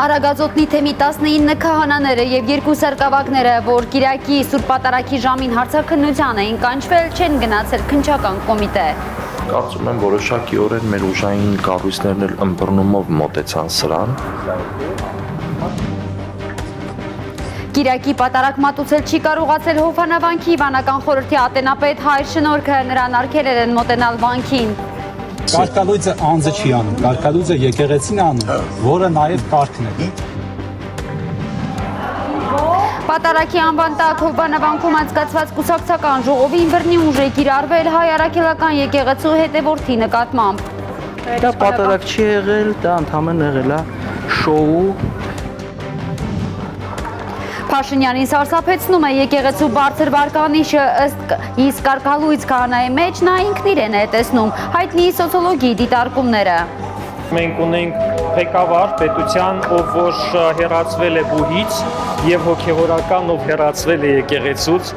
Արագածոտնի թեմի 19 քահանաները եւ 2 սարկավակները, որ Կիրակի Սուրբ Պատարագի ժամին հարցաքննության էին կանչվել, չեն գնացել քննչական կոմիտե։ Կարծում եմ որոշակիորեն մեր ուժային կառույցներն էլ ըմբռնումով մոտեցան սրան։ Կիրակի պատարագ մատուցել չի կարողացել Հովհաննավանքի Իվանական խորհրդի ատենապետ Հայր Շնորհքը, նրան արգելել են մոտենալ վանքին։ Կարգալույծը անձը չի անում, կարգալույծը եկեղեցին անում, որը նաև կարգն է։ Պատարագի անվան տակ Հովհաննավանքում անցկացված կուսակցական ժողովին բռնի ուժ է կիրառվել Հայ Առաքելական եկեղեցու հետևորդի նկատմամբ։ Դա պատարագ չի եղել, դա ընդհանրապես եղել է շոու։ Փաշինյանին սարսափեցնում է եկեղեցու բարձր վարկանիշը, իսկ կարգալույծ քահանայի մեջ նա ինքն իրեն է տեսնում, հայտնի սոցիոլոգի դիտարկումները։ Մենք ունենք ղեկավար պետության, ով որ հեռացվել է բուհից, եւ հոգեվորական, ով հեռացվել է եկեղեցուց։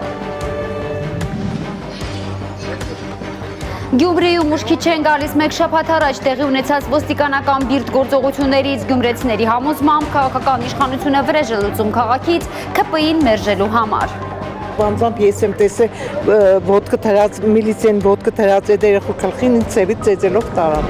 Գյումրիում ուշքի չեն գալիս մեկ շաբաթ առաջ տեղի ունեցած ոստիկանական բիրտ գործողություններից գյումրեցիների համոզմամբ քաղաքական իշխանությունը վրեժ է լուծում քաղաքից ՔՊ-ին մերժելու համար։ Անձամբ ես եմ տեսել ոդկը թրած, միլիցիան ոդկը թրած այդ երեխու գլխին ինձ ծեծելով տարան։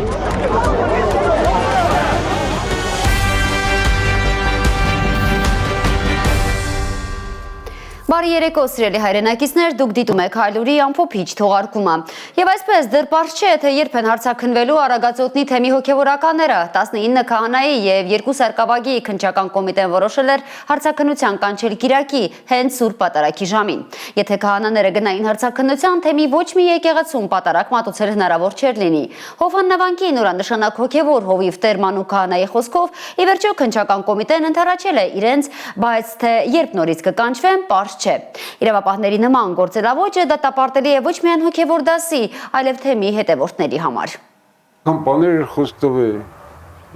Բարի երեկո, սիրելի հայրենակիցներ, դուք դիտում եք Հայլուրի ամփոփիչ թողարկումը։ Եվ այսպես դեռ չէ, թե երբ են հարցաքննվելու Արագածոտնի թեմի հոգևորականները, 19 քահանայի եւ 2 սարկավագի քննչական կոմիտեն որոշել էր հարցաքննության կանչել Կիրակի հենց Սուրբ Պատարագի ժամին։ Եթե քահանաները գնային հարցաքննության, թեմի ոչ մի եկեղեցում պատարագ մատուցել հնարավոր չէր լինի։ Հովհաննավանքի նորանշանակ հոգևոր Հովիվ Տեր-Մանուկ քահանայի խոսքով, ի վերջո քննչական կոմիտեն ընդառաջել է իրենց, բայց թե երբ նորից կկանչվեն, պարզ չէ։ Իրավապահների նման գործելավոճը դատապարտելի է ոչ միայն հոգևոր դասի, այլև թեմի հետևորդների համար։ Կամպաներ խոսքով է,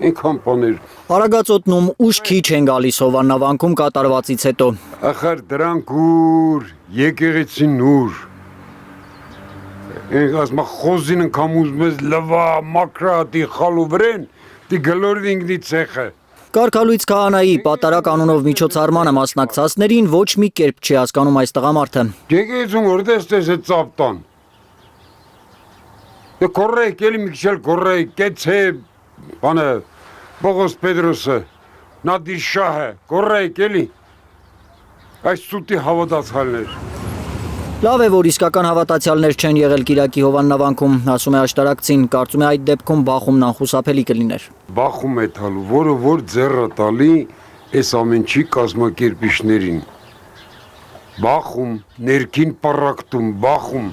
այնքան բաներ։ Արագածոտնում ուշ քիչ են գալիս Հովհաննավանքում կատարվածից հետո։ Ախր դրանք ուր, եկեղեցին ուր։ Այն ասма խոզին անգամ ուզում ես լվա, մակրատի, խալու վրեն, դի գլորին ինգնի ցեխը։ Կարգալույծ քահանայի պատարագ անունով միջոցառմանը մասնակցածներին ոչ մի կերպ չի հասկանում այս տղամարդը։ Եկեղեցում որտես է ծապտան։ Դե կորրեյք, էլի մի քիչ էլ կորրեյք, կեցե, բանը, Պողոս Պետրոսը, Նադի շահը, կորրեյք, էլի։ Այս սուտի հավատացյալներ։ Լավ է, որ իսկական հավատացյալներ չեն եղել Կիրակի Հովհաննավանքում, ասում է աշտարակցին, կարծում է այդ դեպքում բախումն անխուսափելի կլիներ։ Բախում է տալու, որը որ ձեռը տալի այս ամենի կազմակերպիչներին։ Բախում, ներքին պառակտում, բախում։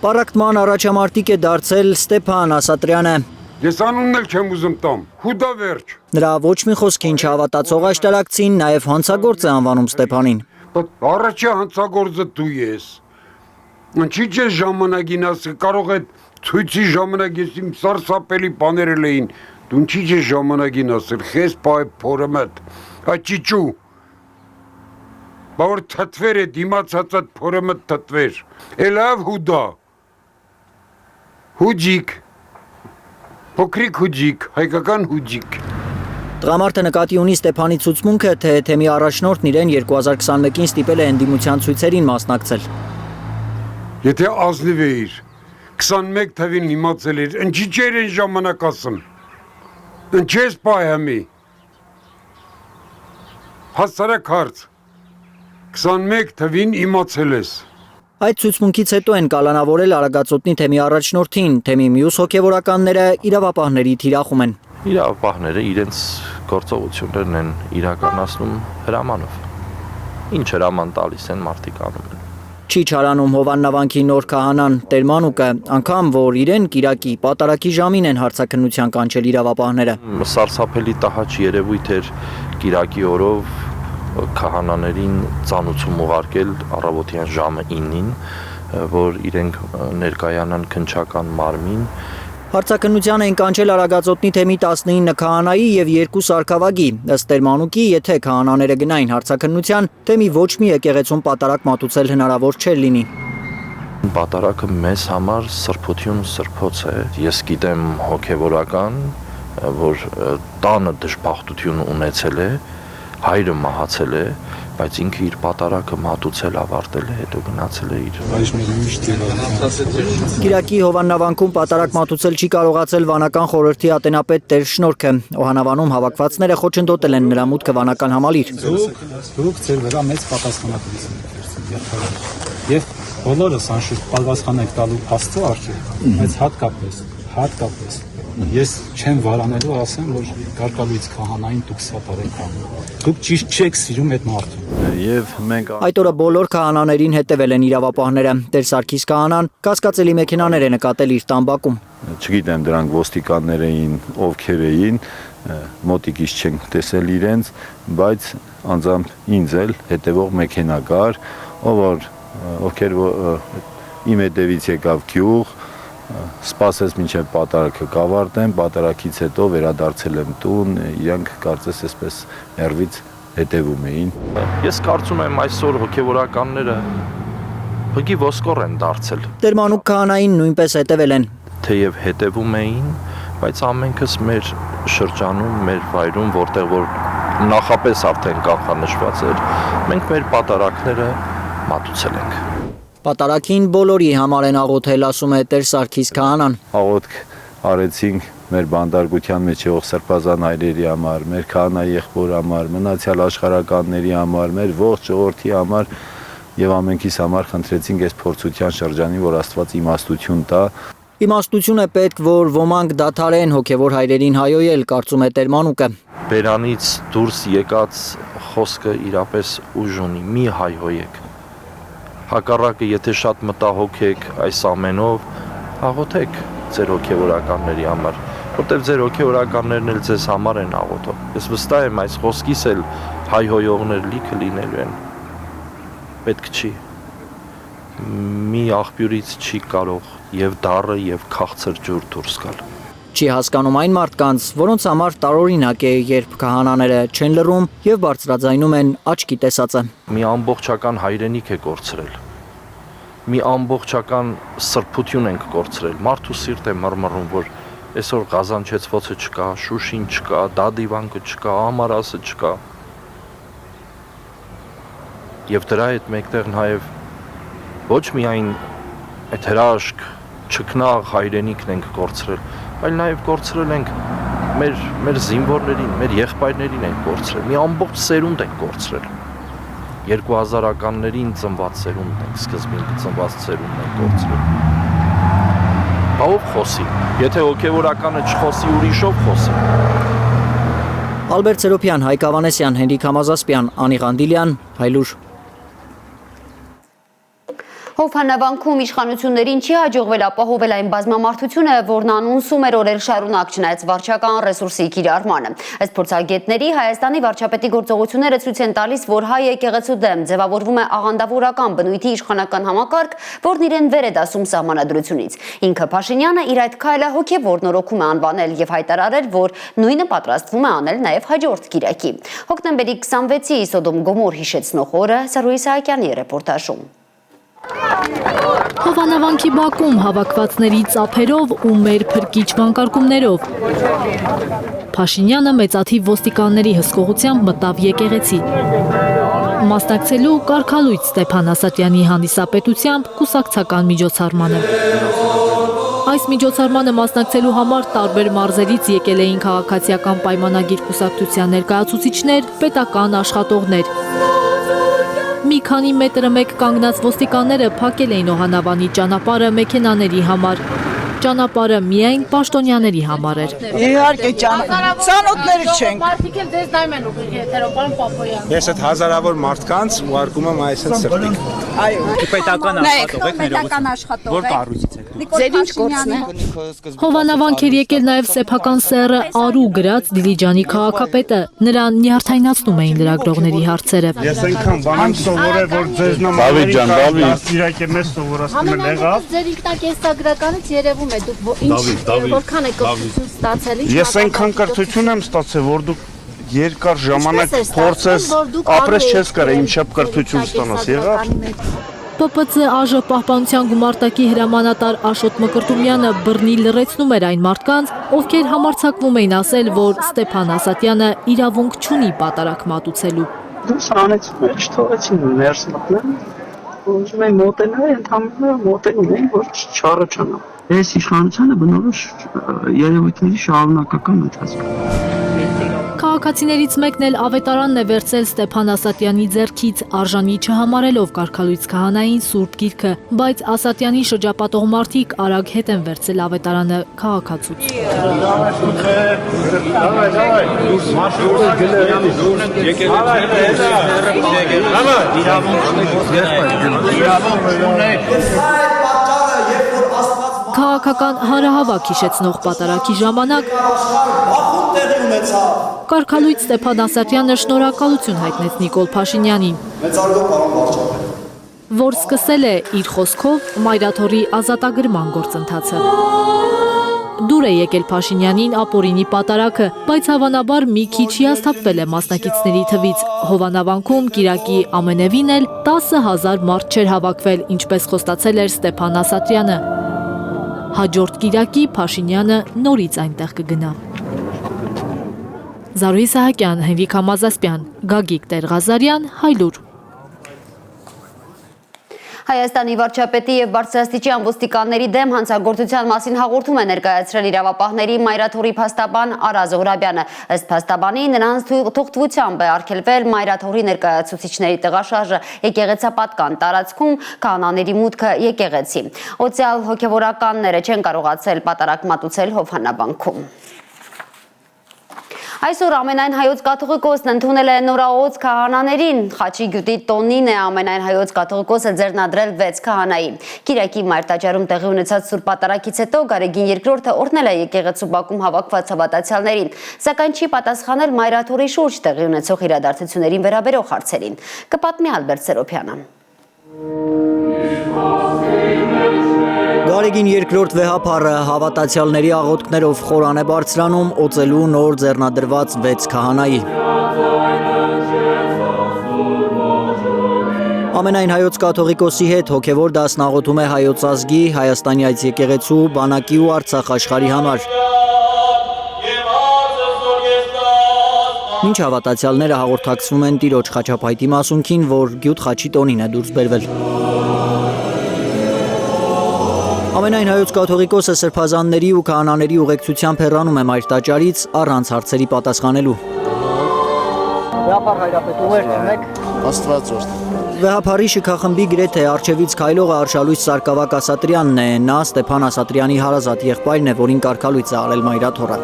Պառակտման առաջամարտիկ է դարձել Ստեփան Ասատրյանը։ Ես անունն էլ չեմ ուզում տամ, հուդա վերջ։ Նրա ոչ մի խոսքին չհավատացող աշտարակցին նաև հանցագործ է անվանում Ստեփանին։ Առաջի հանցագործը դու ես։ Ինչի՞ ես ժամանակին ասել, կարող է ցույցի ժամանակ ես իմ սարսափելի բաներ էին։ Դու ինչի՞ ես ժամանակին ասել, խես բայ փորոմդ, աճիճու։ Բավոր թթվեր է դիմացածդ փորոմդ թթվեր։ Էլավ հուդա։ Հուջիկ։ Փոքրիկ հուջիկ, հայկական հուջիկ։ Տղամարդը նկատի ունի Ստեփանի ցուցմունքը, թե թեմի առաջնորդն իրեն 2021-ին ստիպել է ընդդիմության ցույցերին մասնակցել։ Եթե ազնիվ էիր, 21 թվին իմացել էր, ինչի՞ չէր այն ժամանակ ասում։ Ինչես պայամի։ Հասարակ հարց։ 21 թվին իմացել ես։ Այդ ցուցմունքից հետո են կալանավորել Արագածոտնի թեմի առաջնորդին, թեմի մյուս հոգևորականները իրավապահների թիրախում են։ Իրավապահները իրենց գործողություններն են իրականացնում հրամանով։ Ինչ հրաման տալիս են մարդիկ անում են։ Չի չարանում Հովհաննավանքի նոր քահանան Տեր-Մանուկը, անգամ որ իրեն Կիրակի պատարագի ժամին են հարցաքննության կանչել իրավապահները։ Սարսափելի տհաճ երևույթ էր Կիրակի օրով քահանաներին ծանուցում ուղարկել առավոտյան ժամը 9-ին, որ իրենք ներկայանան քննչական մարմին։ Հարցաքննության են կանչել Արագածոտնի թեմի 19 քահանայի եւ 2 սարկավագի, ըստ Տեր-Մանուկի, եթե քահանաները գնային հարցաքննության, թեմի ոչ մի եկեղեցում պատարագ մատուցել հնարավոր չէր լինի։ Պատարագը մեզ համար սրբություն սրբոց է։ Ես գիտեմ հոգևորական, որ տանը դժբախտություն ունեցել է, հայրը մահացել է, բայց ինքը իր պատարակը մատուցել ավարտել է, հետո գնացել է իր Կիրակի Հովաննավանքում պատարակ մատուցել չի կարողացել վանական խորհրդի ատենապետ Տեր Շնորհքը։ Օհանավանում հավաքվածները խոչընդոտել են նրա մուտքը վանական համալիր։ Դուք ձեր վրա մեծ պատասխանատվություն եք վերցնում եւ բոլորս անշուշտ պատասխան եք տալու Աստծո առջև, բայց հատկապես ես չեմ վարանելու ասեմ, որ կարկալույց քահանային դուք սատարեք անում։ Դուք ճիշտ չեք սիրում այդ մարդուն։ Եվ մենք Այդ օրը բոլոր քահանաներին հետևել են իրավապահները։ Տեր Սարգիս քահանան կասկածելի մեքենաներ է նկատել իր տամբակում։ չգիտեմ դրանք ոստիկաններ էին, ովքեր էին, մոտիկից չենք տեսել իրենց, բայց անձամբ ինձ էլ հետևող մեքենա կար, ովքեր իմ հետևից եկավ գյուղ, սպասեց մինչև պատարակը կավարտեն, պատարակից հետո վերադարձել եմ տուն, իրանք կարծես այսպես ներվից հետևում էին։ Ես կարծում եմ այսօր հոգևորականները բգի ոսկոր են դարձել, Տեր Մանուկ քահանային նույնպես հետևել են։ թեև հետևում էին, բայց ամենքս մեր շրջանում, մեր վայրում, որտեղ որ նախապես արդեն կանխանշված էր, մենք մեր պատարակները մատուցել ենք։ Պատարակին բոլորի համար են աղոթել, ասում է Տեր Սարգիս քահանան։ Աղոթք արեցինք մեր բանդարգության մեջ եղող սրբազան հայրերի համար, մեր քահանա եղբոր համար, մնացյալ աշխարհականների համար, մեր ողջ ժողովրդի համար եւ ամենքիս համար խնդրեցինք այս փորձության շրջանին, որ Աստված իմաստություն տա։ Իմաստություն է պետք, որ ոմանք դադարեն հոգևոր հայրերին հայոյել, կարծում է Տեր Մանուկը։ Բերանից դուրս եկած խոսքը իրապես ուժ ունի, մի հայհոյեք։ Հակառակը, եթե շատ մտահոգ եք այս ամենով, աղոթեք ձեր հոգևորականների համար, որտեղ ձեր հոգևորականներն էլ ձեզ համար են աղոթում։ Ես վստահ եմ այս խոսքից էլ հայհոյողներ լիքը լինելու են։ Պետք չի։ Մի աղբյուրից չի կարող եւ դառը եւ քաղցր ջուր դուրս գալ։ Չի հասկանում այն մարդկանց, որոնց համար տարօրինակ է, երբ քահանաները չեն լռում եւ բարձրաձայնում են աչքի տեսածը։ Մի ամբողջական հայրենիք է կորցրել։ Մի ամբողջական սրբություն ենք կորցրել։ Մարդու սիրտ է մռմռում, որ այսօր Ղազանչեցվոցը չկա, Շուշին չկա, Դադիվանկը չկա, Ամարասը չկա։ Եվ դրա հետ մեկտեղ նաեւ ոչ միայն այդ հրաշք չքնաղ հայրենիքն ենք կորցրել, այլ նաև կորցրել ենք մեր զինվորներին, մեր եղբայրներին ենք կորցրել, մի ամբողջ սերունդ ենք կորցրել։ 2000-ականներին ծնված սերունդն ենք, սկզբին ծնված սերունդն ենք կորցրել։ Բա ով խոսի, եթե հոգևորականը չխոսի, ուրիշով խոսի։ Ալբերտ Սերոփյան, Հայկ Ավանեսյան, Հենրիկ Համազասպյան, Անի Ղանդիլյան, Հայլուր։ Հովհաննավանքում իշխանություններին չի հաջողվել ապահովել այն բազմամարդությունը, որն անունսում էր օրեր շարունակ չնայած վարչական ռեսուրսի կիրառմանը։ Ըստ փորձագետների, Հայաստանի վարչապետի գործողությունները ցույց են տալիս, որ հայ եկեղեցու դեմ ձևավորվում է աղանդավորական բնույթի իշխանական համակարգ, որն իրեն վեր է դասում սահմանադրությունից։ Ինքը Փաշինյանը իր այդ քայլը հոգևոր նորոգում է անվանել եւ հայտարարել, որ նույնը պատրաստվում է անել նաեւ հաջորդ կիրակի։ Հոկտեմբերի 26-ի Սոդոմ Գոմոր հիշեցնող օրը Սարույ Սահակյանի ռեպորտաժում։ Հովանավանքի բակում հավաքվածների ծափերով ու մեր փրկիչ վանկարկումներով Փաշինյանը մեծաթիվ ոստիկանների հսկողությամբ մտավ եկեղեցի։ Մասնակցելու կարգալույց Ստեփան Ասատյանի հանդիսապետությամբ կուսակցական միջոցառմանը։ Այս միջոցառմանը մասնակցելու համար տարբեր մարզերից եկել էին քաղաքացիական պայմանագիր կուսակցության ներկայացուցիչներ, պետական աշխատողներ։ Մի քանի մետրը մեկ կանգնած ոստիկանները փակել էին Օհանավանի ճանապարհը մեքենաների համար։ Ճանապարհը միայն պաշտոնյաների համար էր։ Իհարկե ծանոթները չենք։ Մարդիկ էլ դες նայում են ուղիղ եթերով, պարոն Պապոյան։ Ես այդ հազարավոր մարդկանց ուղարկում եմ այս այդ սրտիկ։ Այո, պետական աշխատող եք պետական աշխատող Որ կառույցից եք դուք։ Ձեր ինչ գործն է։ Հովանավանք էր եկել նաև սեփական սեռը Արու գրած Դիլիջանի քաղաքապետը։ Նրան նյարդայնացնում էին լրագրողների հարցերը։ Ես այնքան բանամ սովորել, որ ձեզ նման իրակե մեզ սովորացնում են եղավ։ Ձեր ինքնակենսագրականից երևում է դուք որքան եք կրթություն ստացել։ Ես այնքան կրթություն եմ ստացել, որ դուք երկար ժամանակ փորձես ապրես չես կարա, ինչ շապ կրթություն ստանաս եղավ։ ՊՊՑ ԱԺ պահպանության գումարտակի հրամանատար Աշոտ Մկրտումյանը բռնի լռեցնում էր այն մարդկանց, ովքեր համարձակվում էին ասել, որ Ստեփան Ասատյանը իրավունք չունի պատարակ մատուցելու։ Դուրս հանեցին, չթողեցին ներս մտնեն, ուզում էին մոտենալ, ընդհանրապես մոտենում էին, որ չառաջանա։ Այս իշխանությունը բնորոշ երևույթների շարունակական ընթացք։ Քաղաքացիներից մեկն էլ ավետարանն է վերցել Ստեփան Ասատյանի ձեռքից, արժանի չհամարելով կարգալույց քահանային Սուրբ Գիրքը, բայց Ասատյանի շրջապատող մարդիկ արագ հետ են վերցել ավետարանը քաղաքացուց։ Քաղաքական հանրահավաք հիշեցնող պատարակի ժամանակ կարգալույց Ստեփան Ասատյանը շնորհակալություն հայտնեց Նիկոլ Փաշինյանին, որ սկսել է իր խոսքով Մայրաթորի ազատագրման գործընթացը։ Դուր է եկել Փաշինյանին ապօրինի պատարակը, բայց հավանաբար մի քիչ հիասթափվել է մասնակիցների թվից։ Հովանավանքում Կիրակի ամենևին էլ 10,000 մարդ չէր հավաքվել, ինչպես խոստացել էր Ստեփան Ասատյանը։ Հաջորդ Կիրակի Փաշինյանը նորից այնտեղ կգնա։ Զարուհի Սահակյան, Հենրիկ Համազասպյան, Գագիկ Տեր-Ղազարյան, Հայլուր։ Հայաստանի վարչապետի եւ բարձրաստիճան ոստիկանների դեմ հանցագործության մասին հաղորդում է ներկայացրել իրավապահների Մայրաթորի փաստաբան Արա Զոհրաբյանը։ Ըստ փաստաբանի, նրանց թողտվությամբ է արգելվել Մայրաթորի ներկայացուցիչների տեղաշարժը եկեղեցապատկան տարածքում, քահանաների մուտքը եկեղեցի։ Օծյալ հոգևորականները չեն կարողացել պատարակ մատուցել Հովհաննավանքում։ Այսօր ամենայն հայոց կաթողիկոսն ընդունել է նորաոց քահանաներին։ Խաչի գյուտի տոնին է ամենայն հայոց կաթողիկոսը ձեռնադրել 6 քահանայի։ Կիրակի Մայրտաճարում տեղի ունեցած Սուրբ Պատարագից հետո Գարեգին II-ը օրհնել է եկեղեցու բակում հավաքված հավատացյալներին, սակայն չի պատասխանել Մայրաթորի շուրջ տեղի ունեցող իրադարձություններին վերաբերող հարցերին։ Կպատմի Ալբերտ Սերոփյանը։ Գարեգին II վեհափառը հավատացյալների աղոթքներով խորան է բարձրանում օծելու նոր ձեռնադրված 6 քահանայի։ Ամենայն հայոց կաթողիկոսի հետ հոգևոր դասն աղոթում է հայոց ազգի, Հայաստանի այց եկեղեցու, բանակի ու Արցախ աշխարհի համար։ Մինչ հավատացյալները հաղորդակցվում են Տիրոջ խաչապայտի մասունքին, որ գյուտ խաչի տոնին է դուրս բերվել։ Ամենայն հայոց կաթողիկոսը սրբազանների ու քահանաների ուղեկցությամբ հեռանում է Մայրտաճարից առանց հարցերի պատասխանելու։ Վեհափառ հայրապետում եք եք Աստված օրհն։ Վեհափառի շքախմբի գրեթե արչևից քայլողը Արշալույս Սարգսակ Ասատրյանն է, նա Ստեփան Ասատրյանի հարազատ եղբայրն է, որին կարգալույց է արել Մայրաթորը։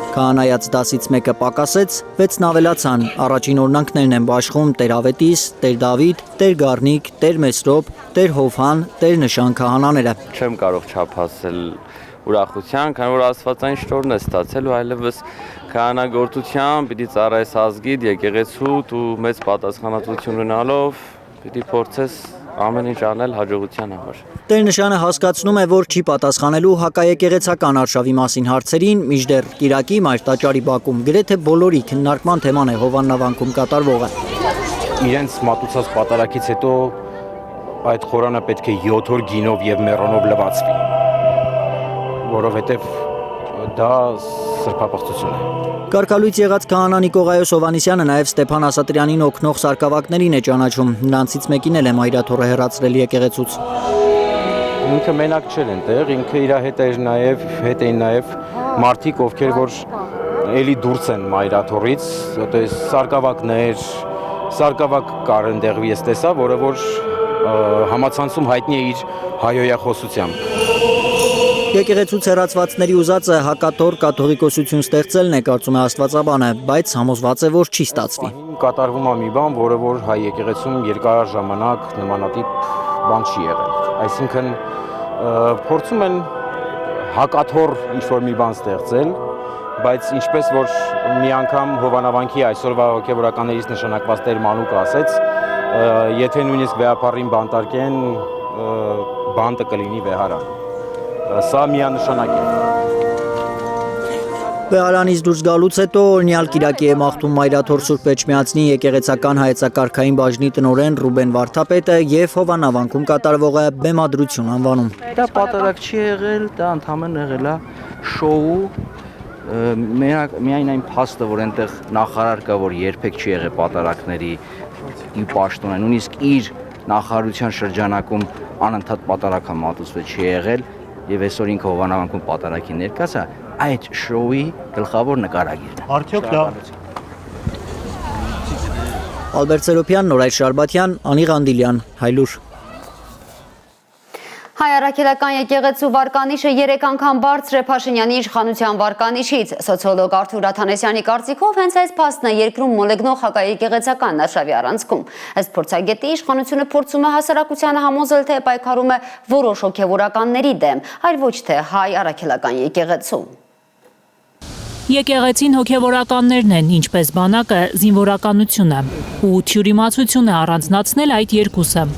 Քահանայած դասից մեկը պակասեց, 6-ն ավելացան, առաջին օրնանքներն են բաշխում Տեր Ավետիս, Տեր Դավիթ, Տեր Գառնիկ, Տեր Մեսրոպ, Տեր Հովհան, Տեր Նշան քահանաները։ Չեմ կարող չափասել ուրախության, քանի որ աստվածային շնորհն է ստացել ու այլևս քահանագործությամբ պիտի ծառայես ազգիդ, եկեղեցուդ ու մեծ պատասխանատվություն ունենալով պիտի փորձես ամեն ինչ անել հաջողության համար։ Տեր Նշանը հասկացնում է, որ չի պատասխանելու հակաեկեղեցական արշավի մասին հարցերին, մինչդեռ Կիրակի Մայրտաճարի բակում գրեթե բոլորի քննարկման թեման է Հովաննավանքում կատարվողը։ Իրենց մատուցած պատարակից հետո այդ խորանը պետք է 7 օր գինով եւ մեռոնով լվացվի, որովհետեւ դա սրբապղծություն է։ Կարգալույց եղած քահանա Նիկողայոս Հովանեսյանը նաև Ստեփան Ասատրյանին օգնող սարկավակներին է ճանաչում, նրանցից մեկին էլ է Մայրաթորը հեռացրել եկեղեցուց։ Ինքը մենակ չէր այնտեղ, ինքը իր հետ էին նաև մարդիկ, ովքեր որ էլի դուրս են Մայրաթորից, սարկավակ կար այնտեղ ես տեսա, որը որ համացանցում հայտնի է իր հայոյախոսությամբ։ Եկեղեցուց հեռացվածների ուզածը հակաթոր կաթողիկոսություն ստեղծելն է, կարծում է աստվածաբանը, բայց համոզված է, որ չի ստացվի։ Կատարվում է մի բան, որը որ հայ եկեղեցում երկար ժամանակ նմանատիպ բան չի եղել։ Այսինքն փորձում են հակաթոր ինչ-որ մի բան ստեղծել, բայց ինչպես որ մի անգամ Հովանավանքի այսօրվա հոգևորականներից նշանակված Տեր Մանուկը ասեց, եթե նույնիսկ վեհապառին բանտարկեն, բանտը կլինի վեհարան։ Սա միանշանակ է։ Վեհարանից դուրս գալուց հետո օրինյալ կիրակի է մաղթում Մայրաթոր Սուրբ Էջմիածնի եկեղեցական հայեցակարգային բաժնի տնօրեն Ռուբեն Վարդապետը եւ Հովանավանքում կատարվողը բեմադրություն անվանում։ Դա պատարակ չի եղել, դա ընդհանրապես եղել է շոու, միայն այն փաստը, որ այնտեղ նախարար կա, որ երբեք չի եղել պատարակների պաշտոն, նույնիսկ իր նախարարության շրջանակում անընդհատ պատարակ մատուցվել չի եղել եւ այսօր ինքը Հովանավանքում պատարակի ներկայացած է, այդ շոուի գլխավոր նկարագիրն է։ Արդյոք դա Ալբերտ Սերոբյան, Նորայր Շարբաթյան, Անի Ղանդիլյան, Հայլուր։ Հայ առաքելական եկեղեցու վարկանիշը 3 անգամ բարձր է Փաշինյանի իշխանության վարկանիշից։ Սոցիոլոգ Արթուր Աթանեսյանի կարծիքով հենց այս փաստն է երկրում մոլեգնող հակաեկեղեցական արշավի առանցքում։ Ըստ փորձագետի իշխանությունը փորձում է հասարակությանը համոզել, թե պայքարում է որոշ հոգևորականների դեմ, այլ ոչ թե հայ առաքելական եկեղեցու։ Եկեղեցին հոգևորականներն են, ինչպես բանակը զինվորականությունը, ու թյուրիմացություն է առանձնացնել այդ երկուսը։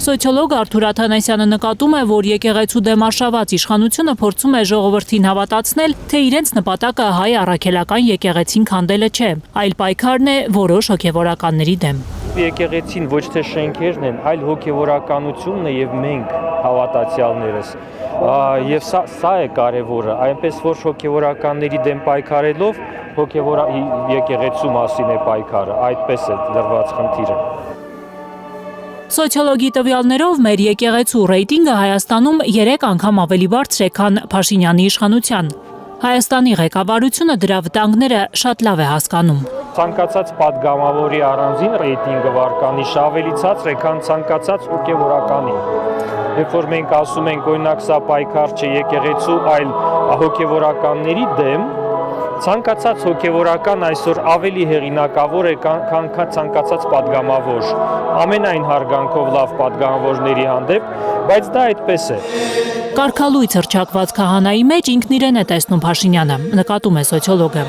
Սոցիոլոգ Արթուր Աթանեսյանը նկատում է, որ եկեղեցու դեմ արշաված իշխանությունը փորձում է ժողովրդին հավատացնել, թե իրենց նպատակը հայ առաքելական եկեղեցին քանդելը չէ, այլ պայքարն է որոշ հոգևորականների դեմ։ Եկեղեցին ոչ թե շենքերն են, այլ հոգևորականությունն է եւ մենք հավատացյալներս։ Եվ սա է կարևորը, այնպես որ հոգևորականների դեմ պայքարելով եկեղեցու մասին է պայքարը, այդպես է դրված խնդիրը։ Սոցիոլոգի տվյալներով մեր եկեղեցու ռեյտինգը Հայաստանում 3 անգամ ավելի բարձր է, քան Փաշինյանի իշխանության։ Հայաստանի ղեկավարությունը դրա վտանգները շատ լավ է հասկանում։ Ցանկացած падգամավորի առանձին ռեյտինգը վարկանիշ ավելի ցածր է, քան ցանկացած հոգևորականի։ Երբ որ մենք ասում ենք, օրինակ, սա պայքար չէ եկեղեցու, այլ հոգևորականների դեմ, ցանկացած հոգևորական այսօր ավելի հեղինակավոր է, քան ցանկացած падգամավոր։ Ամենայն հարգանքով լավ падգամավորների հանդեպ, բայց դա այդպես է։ Կարգալույց հռչակված քահանայի մեջ ինքն իրեն է տեսնում Փաշինյանը, նկատում է սոցիոլոգը։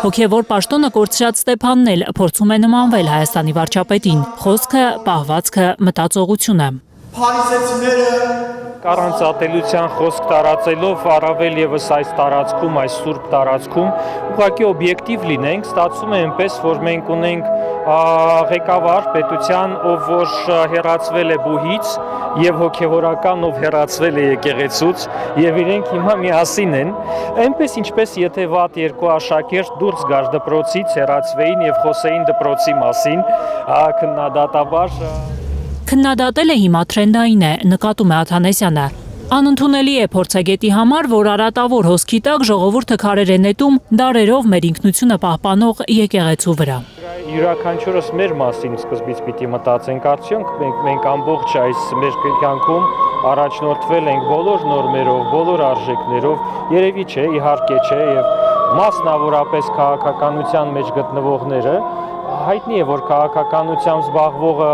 Հոգևոր պաշտոնը կորցրած Ստեփանն էլ փորձում է նմանվել Հայաստանի վարչապետին, խոսքը, պահվածքը, մտածողությունը։ Առանց ատելության խոսք տարածելով առավել եւս այս տարածքում, այս սուրբ տարածքում, ուղղակի օբյեկտիվ լինենք, ստացվում է այնպես, որ մենք ունենք ղեկավար պետության, ով որ հեռացվել է բուհից եւ հոգեվորական, ով հեռացվել է եկեղեցուց եւ իրենք հիմա միասին են, այնպես ինչպես եթե վատ երկու աշակերտ դուրս գար դպրոցից, հեռացվեին եւ խոսեին դպրոցի մասին, քննադատաբար Քննադատելը հիմա թրենդային է, նկատում է Աթանեսյանը։ Անընդունելի է փորձագետի համար, որ արատավոր հոսքի տակ ժողովուրդը քարեր է նետում դարերով մեր ինքնությունը պահպանող եկեղեցու վրա։ Յուրաքանչյուրս մեր մասին սկզբից պիտի մտածենք, արդյոք մենք ամբողջ այս մեր կյանքում առաջնորդվել ենք բոլոր նորմերով, բոլոր արժեքներով, երևի չէ, իհարկե չէ, եւ մասնավորապես քաղաքականության մեջ գտնվողները հայտնի է, որ քաղաքականությամբ զբաղվողը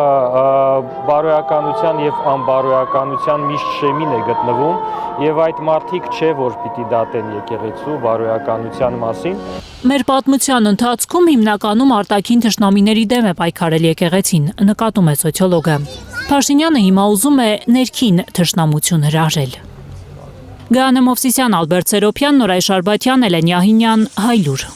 բարոյականության եւ անբարոյականության միշտ շեմին է գտնվում եւ այդ մարդիկ չէ, որ պիտի դատեն եկեղեցու բարոյականության մասին։ Մեր պատմության ընթացքում հիմնականում արտաքին թշնամիների դեմ է պայքարել եկեղեցին, նկատում է սոցիոլոգը։ Փաշինյանը հիմա ուզում է ներքին թշնամություն հրաժել։ Գայանե Մովսիսյան, Ալբերտ Սերոբյան, Նորայր Շարբաթյան, Էլենի Ահինյան, Հայլուր։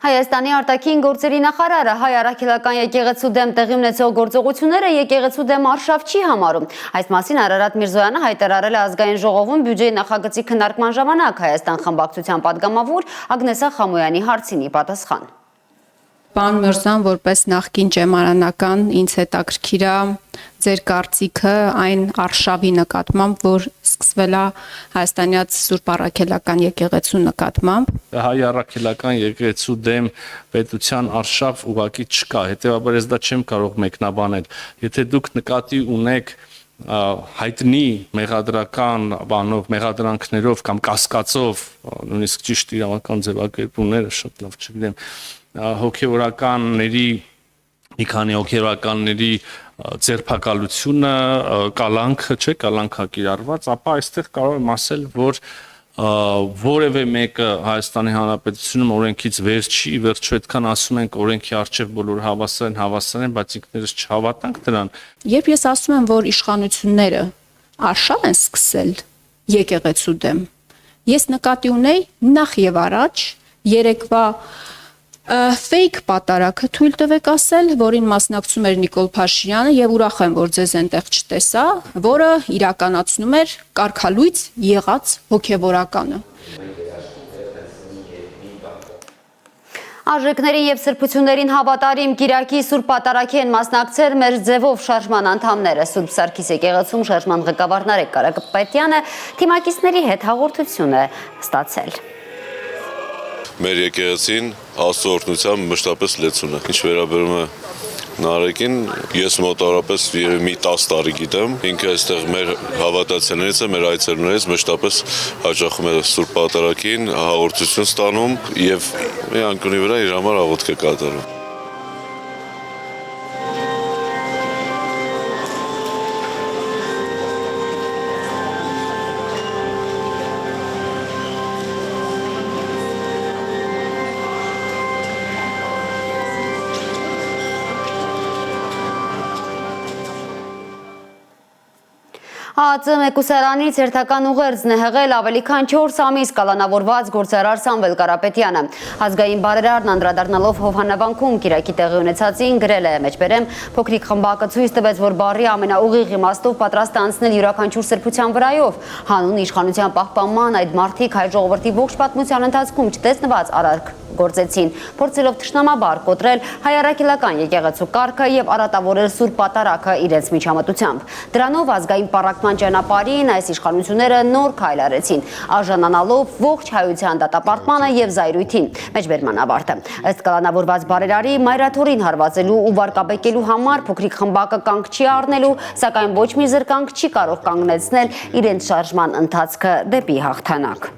Հայաստանի արտաքին գործերի նախարարը հայ առաքելական եկեղեցու դեմ տեղի ունեցող գործողությունները եկեղեցու դեմ արշավ չի համարում։ Այս մասին Արարատ Միրզոյանը հայտարարել է ազգային ժողովում բյուջեի նախագծի քննարկման ժամանակ Հայաստան խմբակցության падգամավոր Ագնեսա Խամոյանի հարցին ի պատասխան։ Պարոն Միրզոյան, որպես նախկին ճեմարանական, ինձ հետաքրքիր է ձեր կարծիքը այն արշավի նկատմամբ, որ սկսվել է հայաստանյաց Սուրբ Առաքելական եկեղեցու նկատմամբ։ Հայ առաքելական եկեղեցու դեմ պետության արշավ ուղղակի չկա, հետեւաբար ես դա չեմ կարող մեկնաբանել։ Եթե դուք նկատի ունեք հայտնի մեղադրական բանով, մեղադրանքներով կամ կասկածով, նույնիսկ ճիշտ իրավական ձևակերպումները շատ լավ չգիտեմ, հոգևորականների մի քանի հոգևորականների ձերբակալությունը, կալանքը, չէ, կալանքա կիրառված, ապա այստեղ կարող եմ ասել, որ որևէ մեկը Հայաստանի Հանրապետությունում օրենքից վեր չի, վերջո այդքան ասում ենք օրենքի առջև բոլորը հավասար են, բայց ինքներս չհավատանք դրան։ Երբ ես ասում եմ, որ իշխանությունները արշավ են սկսել եկեղեցու դեմ, Ես նկատի ունեի նախ եւ առաջ երեկվա ֆեյք պատարակը թույլ տվեք ասել, որին մասնակցում էր Նիկոլ Փաշինյանը եւ ուրախ եմ, որ ձեզ այնտեղ չտեսա, որը իրականացնում էր կարգալույծ եղած հոգեվորականը։ Արժեքներին եւ սրբություններին հավատարիմ Կիրակի Սուրբ Պատարագի են մասնակցել մեր ձևով շարժման անդամները։ Սուրբ Սարգիս եկեղեցում շարժման ղեկավար Նարեկ Կարապետյանը թիմակիցների հետ հաղորդություն է ստացել։ Մեր եկեղեցին Աստծո օրհնությամբ մշտապես լեցուն է։ Ինչ վերաբերում է Նարեկին, ես մոտավորապես մի 10 տարի գիտեմ, ինքը այստեղ մեր հավատացյալներից է, մեր այցելուներից մշտապես հաճախում է Սուրբ Պատարագին, հաղորդություն ստանում եւ մի անկյունի վրա իր համար աղոթք է կատարում։ ԱԱԾ մեկուսարանից հերթական ուղերձն է հղել ավելի քան 4 ամիս կալանավորված գործարար Սամվել Կարապետյանը։ Ազգային բարերարն անդրադառնալով Հովհաննավանքում Կիրակի տեղի ունեցածին գրել է մեջբերեմ փոքրիկ խմբակը ցույց տվեց, որ բառի ամենաուղիղ իմաստով պատրաստ է անցնել յուրաքանչյուր սրբության վրայով։ Հանուն իշխանության պահպանման այդ մարդիկ հայ ժողովրդի ողջ պատմության ընթացքում չտեսնված արարք գործեցին, փորձելով թշնամաբար կոտրել հայ-առաքելական եկեղեցու կարգը եւ արատավորել Սուրբ Պատարագը իրենց միջամտությամբ։ Դրանով ազգային պառակտման ճանապարհին այս իշխանությունները նոր քայլ արեցին, արժանանալով ողջ հայության դատապարտմանը եւ զայրույթին։ Մեջբերման ավարտը։ Ըստ կալանավորված բարերարի մայրաթորին հարվածելու ու վարկաբեկելու համար փոքրիկ խմբակը կանգ չի առնելու, սակայն ոչ մի զրկանք չի կարող կանգնեցնել իրենց շարժման ընթացքը դեպի հաղթանակ։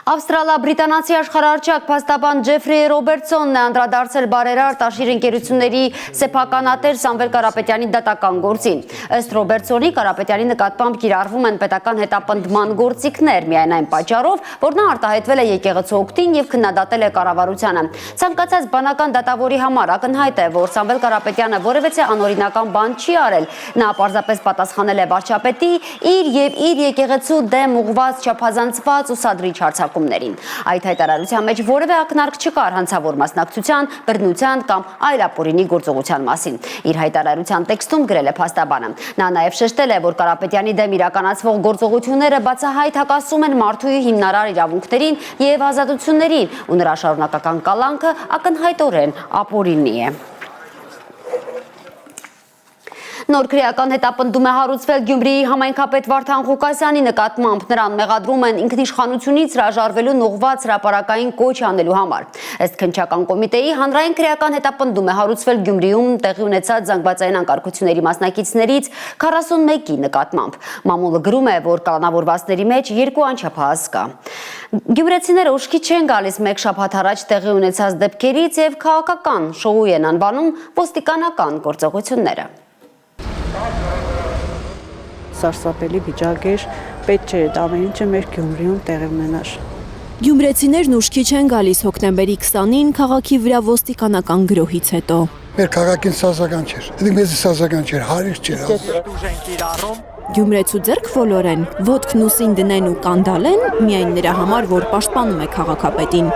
Ավստրալա-բրիտանացի աշխարհարչակ փաստաբան Ջեֆրի Ռոբերտսոնն է անդրադարձել բարերար Տաշիր ընկերությունների սեփականատեր Սամվել Կարապետյանի դատական գործին։ Ըստ Ռոբերտսոնի Կարապետյանի նկատմամբ կիրառվում են պետական հետապնդման գործիքներ միայն այն պատճառով, որ նա արտահայտվել է եկեղեցու օգտին եւ քննադատել է կառավարությանը։ Ցանկացած բանական դատավորի համար ակնհայտ է, որ Սամվել Կարապետյանը որևէ անօրինական բան չի արել։ Նա պարզապես պատասխանել է վարչապետի իր եւ իր եկեղեցու դեմ ուղղված չափազանցված ու սադրիչ հարցակումներին։ Այդ հայտարարության մեջ որևէ ակնարկ չկար հանցավոր մասնակցության, բռնության կամ այլ ապօրինի գործողության մասին։ Իր հայտարարության տեքստում գրել է փաստաբանը։ Նա նաև շեշտել է, որ Կարապետյանի դեմ իրականացվող գործողությունները բացահայտ հակասում են մարդու հիմնարար իրավունքներին եւ ազատություններին, ու նրա շարունակական կալանքը ակնհայտորեն ապօրինի է։ Նոր քրեական հետապնդում է հարուցվել Գյումրիի համայնքապետ Վարդան Ղուկասյանի նկատմամբ, նրան մեղադրում են ինքնիշխանությունից հրաժարվելու նողված հրապարակային կոչ անելու համար։ Ըստ քննչական կոմիտեի հանրային քրեական հետապնդում է հարուցվել Գյումրիում տեղի ունեցած զանգվածային անկարգությունների մասնակիցներից 41-ի նկատմամբ։ Մամուլը գրում է, որ կալանավորվածների մեջ 2 անչափահաս կա։ Գյումրեցիները ուշքի չեն գալիս մեկ շաբաթ առաջ տեղի ունեցած դեպքերից եւ քաղաքական շոու են անվանում ոստիկանական գործողությունները։ Սարսափելի վիճակ էր, պետք չէ այդ ամեն ինչը մեր Գյումրիում տեղի ունենար։ Գյումրեցիներն ուշքի չեն գալիս հոկտեմբերի 20-ին քաղաքի վրա ոստիկանական գրոհից հետո։ Մեր քաղաքին սազական չէր, դե մեզ սազական չէր, հարիր չէր։ Գյումրեցու ձեռք ոլորեն, ոտքն ուսին դնեն ու կանդալեն միայն նրա համար, որ պաշտպանում է քաղաքապետին։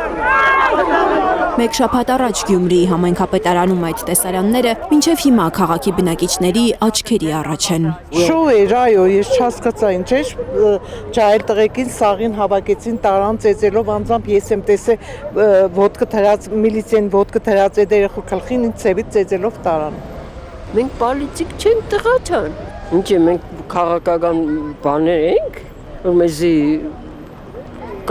Մեկ շաբաթ առաջ Գյումրիի համայնքապետարանում այդ տեսարանները մինչև հիմա քաղաքի բնակիչների աչքերի առաջ են։ Շոու էր, այո, ես չհասկացա ինչ էր, ջահել տղեկին սաղին հավաքեցին տարան ծեծելով, անձամբ ես եմ տեսել ոդկը թրած, միլիցիան ոդկը թրած այդ երեխու գլխին ինձ ծեվից ծեծելով տարան։ Մենք պոլիտիկ չենք տղաչան։ Ինչ է, մենք քաղաքական բաներ ենք, որ մեզի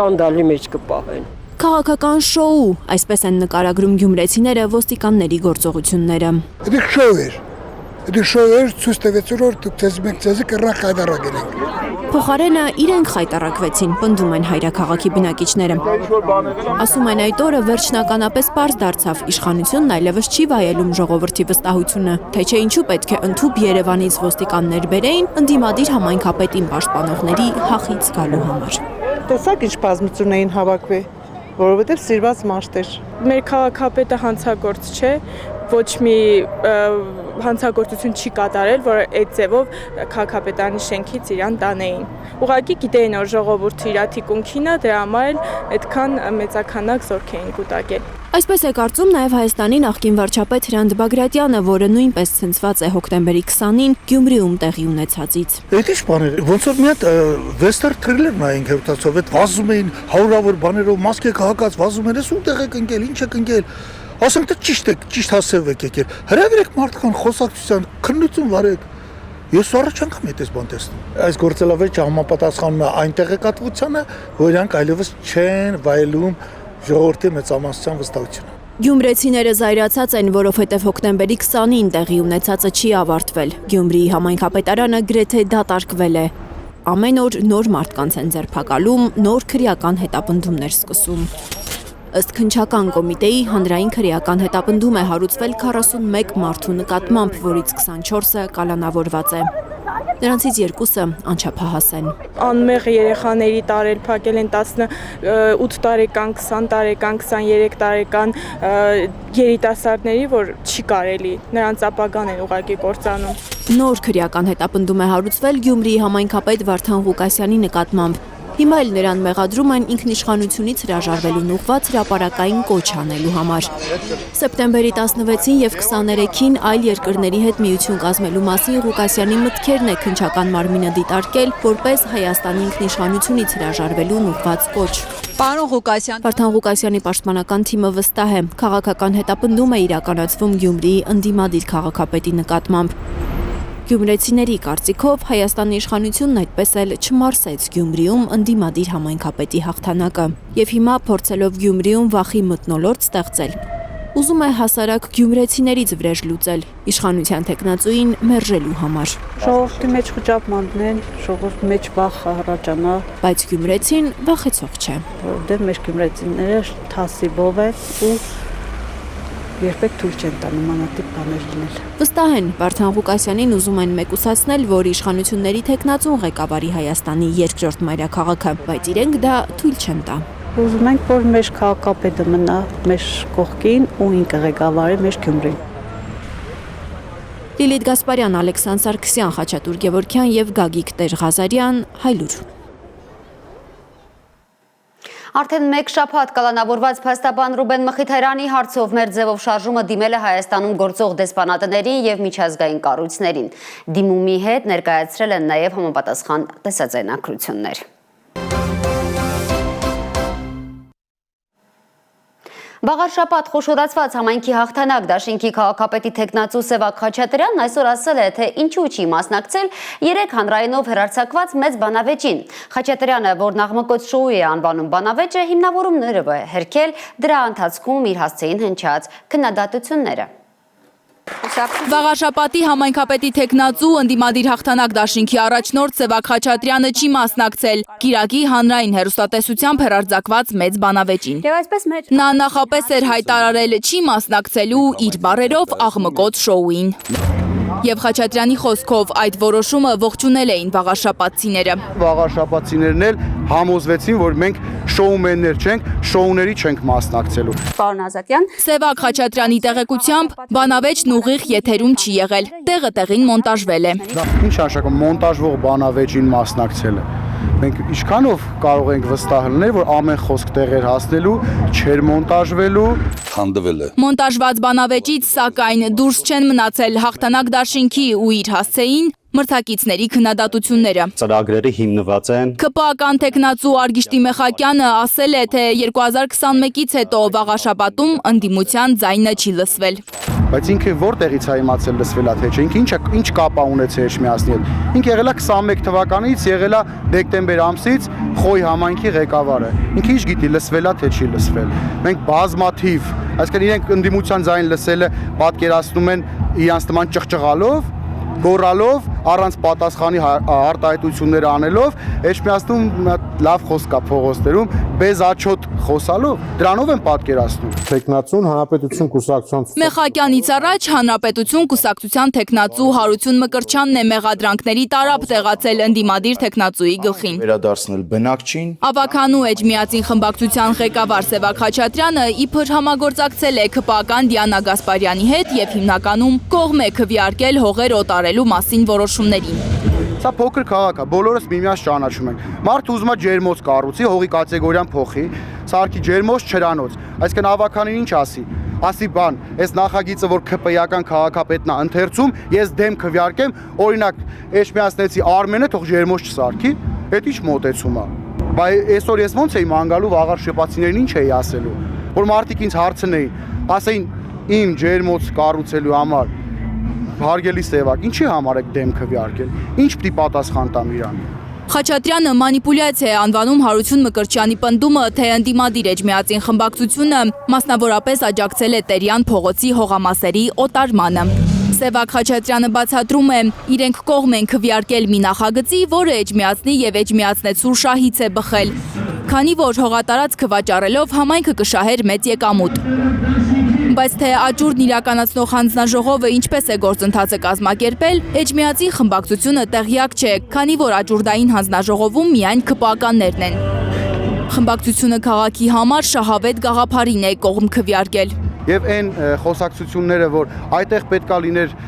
կանդալի մեջ կպահեն։ Քաղաքական շոու, այսպես են նկարագրում գյումրեցիները ոստիկանների գործողությունները։ Դա շոու էր։ Դա շոու էր, ցույց տվեց, որ դուք ձեզ կռախ հայտարարել եք։ Փոխարենը իրենք խայտարակվեցին, պնդում են հայրաքաղաքի բնակիչները։ Ասում են այդ օրը վերջնականապես պարզ դարձավ, իշխանությունն այլևս չի վայելում ժողովրդի վստահությունը, թե չէ ինչու պետք է ընդհուպ Երևանից ոստիկաններ բերեին ընդդիմադիր համայնքապետին պաշտպանողների հախից գալու համար։ Տեսակ ինչ բազմություն էին հավաքվել, որովհետև սիրված մարդ էր։ Մեր քաղաքապետը հանցագործ չէ, ոչ մի հանցագործություն չի կատարել, որ այդ ձևով քաղաքապետարանի շենքից իրան տանեին։ Ուղղակի գիտեին, որ ժողովուրդը իր թիկունքին է, դրա համար էլ այդքան մեծականակ զորք էին կուտակել։ Այսպես է կարծում նաև Հայաստանի նախկին վարչապետ Հրանտ Բագրատյանը, որը նույնպես ցնցված է հոկտեմբերի 20-ին Գյումրիում տեղի ունեցածից։ Այդ ի՞նչ բաներ, ոնց որ մի հատ վեստեր թրիլեր նայենք հերթացով, այդ վազում էին հարյուրավոր բաներով, մասկե քաղաքած վազում են, ո՞ւտեղ եք ընկել, ինչ եք ընկել։ Ասենք թե ճիշտ հասցեով եք եկել։ Հրավիրեք մարդկան խոսակցության, քննություն վարեք։ Ես առաջ անգամ այդպես բան տեսնում։ Այս գործելավեճը համապատասխանում է այն տեղեկատվությանը, որ իրանք այլևս չեն վայելում ժողովրդի մեծամասնության վստահությունը։ Գյումրեցիները զայրացած են, որովհետև հոկտեմբերի 20-ին տեղի ունեցածը չի ավարտվել։ Գյումրիի համայնքապետարանը գրեթե դատարկվել է։ Ամեն օր նոր մարդկանց են ձերբակալում, նոր քրեական հետապնդումներ սկսում։ Ըստ քննչական կոմիտեի հանրային քրեական հետապնդում է հարուցվել 41 մարդու նկատմամբ, որից 24-ը կալանավորված է։ Նրանցից 2-ը անչափահաս են։ Անմեղ երեխաների տարել փակել են 18 տարեկան, 20 տարեկան, 23 տարեկան երիտասարդների, որ չի կարելի, նրանց ապագան են ուղղակի կործանում։ Նոր քրեական հետապնդում է հարուցվել Գյումրիի համայնքապետ Վարդան Ղուկասյանի նկատմամբ։ Հիմա էլ նրան մեղադրում են ինքնիշխանությունից հրաժարվելուն ուղղված հրապարակային կոչ անելու համար։ Սեպտեմբերի 16-ին եւ 23-ին այլ երկրների հետ միություն կազմելու մասին Ղուկասյանի մտքերն է քննչական մարմինը դիտարկել որպես Հայաստանի ինքնիշխանությունից հրաժարվելուն ուղղված կոչ։ Պարոն Ղուկասյան, Վարդան Ղուկասյանի պաշտպանական թիմը վստահ է, քաղաքական հետապնդում է իրականացվում Գյումրիի ընդդիմադիր քաղաքապետի նկատմամբ։ Գյումրեցիների կարծիքով Հայաստանի իշխանությունն այդպես էլ չմարսեց Գյումրիում ընդդիմադիր համայնքապետի հաղթանակը եւ հիմա փորձելով Գյումրիում վախի մթնոլորտ ստեղծել, ուզում է հասարակ գյումրեցիներից վրեժ լուծել իշխանության տեխնացուին մերժելու համար։ Ժողովրդի մեջ խճապմանն են, ժողովրդի մեջ վախ առաջանա, բայց գյումրեցին վախեցող չէ։ Դե մեր գյումրեցիները թասիբով են ու երբեք թույլ չեն տա նմանատիպ բաներ լինել։ Վստահ են, Վարդան Ղուկասյանին ուզում են մեկուսացնել, որ իշխանությունների տեխնացուն ղեկավարի Հայաստանի երկրորդ մայրաքաղաքը, բայց իրենք դա թույլ չեն տա։ Ուզում ենք, որ մեր քաղաքապետը մնա մեր կողքին ու ինքը ղեկավարի մեր Գյումրին։ Լիլիթ Գասպարյան, Ալեքսանդր Սարգսյան, Խաչատուր Գևորգյան եւ Գագիկ Տեր-Ղազարյան, Հայլուր։ Արդեն մեկ շաբաթ կալանավորված փաստաբան Ռուբեն Մխիթարյանի հարցով մեր ձևով շարժումը դիմել է Հայաստանում գործող դեսպանատներին եւ միջազգային կառույցներին։ Դիմումի հետ ներկայացրել են նաեւ համապատասխան տեսաձայնագրություններ։ Վաղար շաբաթ խոշորացված համայնքի հաղթանակ դաշինքի քաղաքապետի տեխնացու Սևակ Խաչատրյանն այսօր ասել է, թե ինչու չի մասնակցել 3 հանրայինով հեռարձակված մեծ բանավեճին։ Խաչատրյանը, որ նախմկոտ շոու է անվանում բանավեճը, հիմնավորումներով է հերքել դրա ընթացքում իր հասցեին հնչած քննադատությունները։ Վաղաշապատի համայնքապետի տեխնացու ընդդիմադիր հաղթանակ դաշինքի առաջնորդ Սևակ Խաչատրյանը չի մասնակցել Կիրակի հանրային հեռուստատեսությամբ հեռարձակված մեծ բանավեճին։ Նա նախապես էր հայտարարել չի մասնակցելու իր բառերով աղմկոտ շոուին։ Եվ Խաչատրյանի խոսքով այդ որոշումը ողջունել էին վաղաշապատցիները։ Վաղաշապատցիներն էլ համոզվեցին, որ մենք շոումեններ չենք, շոուների չենք մասնակցելու։ Պարոն Ազատյան, Սևակ Խաչատրյանի տեղեկությամբ բանավեճն ուղիղ եթերում չի եղել, տեղը տեղին մոնտաժվել է։ Ինչ նշանակում մոնտաժվող բանավեճին մասնակցելը։ Մենք ինչքանով կարող ենք վստահ լինել, որ ամեն խոսք տեղեր հասնելու, չեր մոնտաժվելու, քանդվել է։ Մոնտաժված բանավեճից սակայն դուրս չեն մնացել հաղթանակ դաշինքի ու իր հասցեին մրցակիցների քննադատությունները։ Ծրագրերը հիմնված են։ ԿՊԱ-կան տեխնացու Արգիշտի Մեխակյանը ասել է, թե 2021-ից հետո Վաղաշապատում ընդդիմության ձայնը չի լսվել։ Բայց ինքը որտեղից է իմացել լսվելա թե չէ, ինքը ինչ կապ ա ունեցել Էջմիածնի հետ։ Ինքը եղել է 21 թվականից, եղել է դեկտեմբեր ամսից Խոյ համայնքի ղեկավարը։ Ինքը ինչ գիտի լսվելա թե չի լսվել։ Մենք բազմաթիվ, այսինքն իրենք ընդդիմության ձայն լսելը պատկերացնում են իրանց նման ճղճղալով, գոռալով, առանց պատասխանի արտահայտություններ անելով, Էջմիածնում լավ խոսք կա փողոցներում, բեզաչոտ խոսալով դրանով են պատկերացնում։ Տեխնացուն հանրապետություն կուսակցության Մեխակյանից առաջ Հանրապետություն կուսակցության տեխնացու Հարություն Մկրտչյանն է մեղադրանքների տարապ տեղացել ընդդիմադիր տեխնացուի գլխին։ Վերադարձնել բնակչին։ Ավականու Էջմիածին խմբակցության ղեկավար Սևակ Խաչատրյանը իբր համագործակցել է ԿՊԱ-ական Դիանա Գասպարյանի հետ եւ հիմնականում կողմ է քվեարկել հողեր օտարելու մասին որոշումներին։ Սա փոքր քաղաք է, բոլորս միմյանց ճանաչում ենք։ Մարդը ուզում է ջերմոց կառուցի, հողի կատեգորիան փոխի, սարքի ջերմոց չրանոց։ Այսինքն ավականին ինչ ասի։ Ասի բան, այս նախագիծը որ ԿՊ-ական քաղաքապետն է ընթերցում, ես դեմ քվեարկեմ, օրինակ, Էջմիածնեցի Արմենը թող ջերմոց չսարքի, դա ինչ մոտեցում է։ Բայց այսօր ես ոնց էի ման գալու վաղար շփացիներին ինչ էի ասելու, որ մարդիկ ինձ հարցնեին, ասեին իմ ջերմոց կառուցելու համար Հարգելի Սևակ, ինչի համար եք դեմ քվեարկել։ Ինչ պիտի պատասխան տամ իրան։ Խաչատրյանը մանիպուլյացիա է անվանում Հարություն Մկրտչյանի պնդումը, թե ընդդիմադիր Էջմիածին խմբակցությունը մասնավորապես աջակցել է Տերյան փողոցի հողամասերի օտարմանը։ Սևակ Խաչատրյանը բացատրում է, իրենք կողմ են քվեարկել մի նախագծի, որը Էջմիածնի եւ Էջմիածնեցու շահից է բխել, քանի որ հողատարածքը վաճառելով համայնքը կշահեր մեծ եկամուտ։ Բայց թե աճուրդն իրականացնող հանձնաժողովը ինչպես է գործընթացը կազմակերպել, Էջմիածի խմբակցությունը տեղյակ չէ, քանի որ աճուրդային հանձնաժողովում միայն ԿՊԱ-կաններն են։ Խմբակցությունը քաղաքի համար շահավետ գաղափարին է կողմ քվեարկել։ Եվ այն խոսակցությունները, որ այդտեղ պետքա լիներ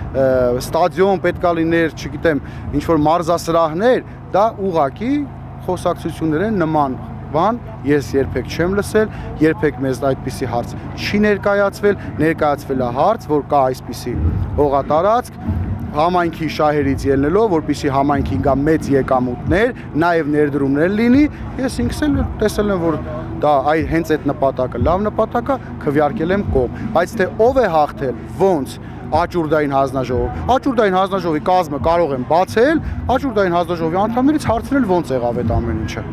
ստադիոն, պետքա լիներ, չգիտեմ, ինչ-որ մարզասրահներ, դա ուղղակի խոսակցություններ են նման բան ես երբեք չեմ լսել, երբեք մեզ այդպիսի հարց չի ներկայացվել է հարց, որ կա այսպիսի հողատարածք, համայնքի շահերից ելնելով, որպեսզի համայնքին գա մեծ եկամուտներ, նաև ներդրումներ լինի, ես ինքս էլ տեսել եմ, որ դա հենց այդ նպատակը, լավ նպատակ է, քվեարկել եմ կողմ, բայց թե ով է հաղթել, ոնց Աճուրդային հանձնաժողով։ Աճուրդային հանձնաժողովի կազմը կարող են բացել, Աճուրդային հանձնաժողովի անդամներից հարցնել ոնց եղավ այդ ամեն ինչը։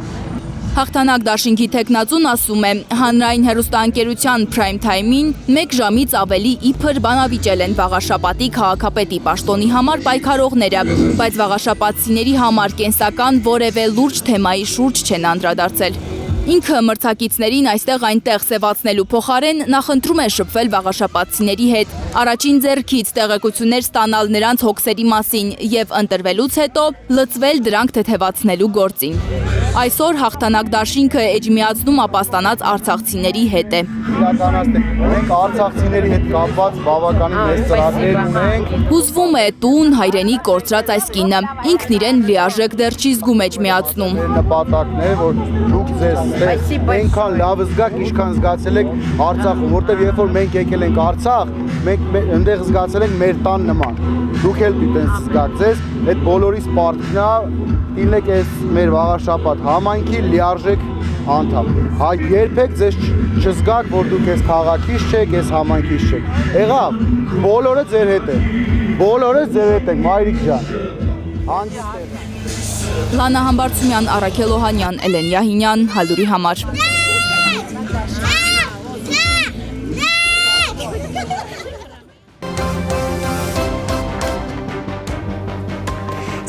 Հաղթանակ դաշինքի տեխնացուն ասում է, հանրային հեռուստաընկերության Prime Time-ին 1 ժամից ավելի իբր բանավիճել են Վաղաշապատի քաղաքապետի պաշտոնի համար պայքարողները, բայց վաղաշապատցիների համար կենսական որևէ լուրջ թեմայի շուրջ չեն անդրադարձել։ Ինքը մրցակիցներին այստեղ-այնտեղ սևացնելու փոխարեն նախընտրում է շփվել վաղաշապատցիների հետ, առաջին ձեռքից տեղեկություններ ստանալ նրանց հոգսերի մասին եւ ընտրվելուց հետո լծվել դրանք թեթևացնելու գործին։ Այսօր հաղթանակ դաշինքը Էջմիածնում ապաստանած արցախցիների հետ է։ Մենք արցախցիների հետ կապված բավականին մեծ ծրագրեր ունենք։ Հուզվում է տուն, հայրենի կորցրած այս կինը։ Ինքն իրեն լիարժեք դեռ չի զգում Էջմիածնում։ Նպատակն է, որ դուք ձեզ այնքան լավ զգաք, ինչքան զգացել եք Արցախում, որտեղ երբ որ մենք եկել ենք Արցախ, մենք այնտեղ զգացել ենք մեր տան նման։ Դուք էլ պիտի զգաք ձեզ, այդ բոլորիս պարտքն է, լինեք այս մեր Վաղաշապատ համայնքի լիարժեք անդամ։ Հա երբեք ձեզ չզգաք, որ դուք այս քաղաքից չեք, այս համայնքից չեք։ Եղավ, բոլորը ձեր հետ են։ Բոլորը ձեր հետ են, մայրիկ ջան։ Լանա Համբարձումյան, Առաքել Օհանյան, Էլեն Յահինյան, Հալուրի համար։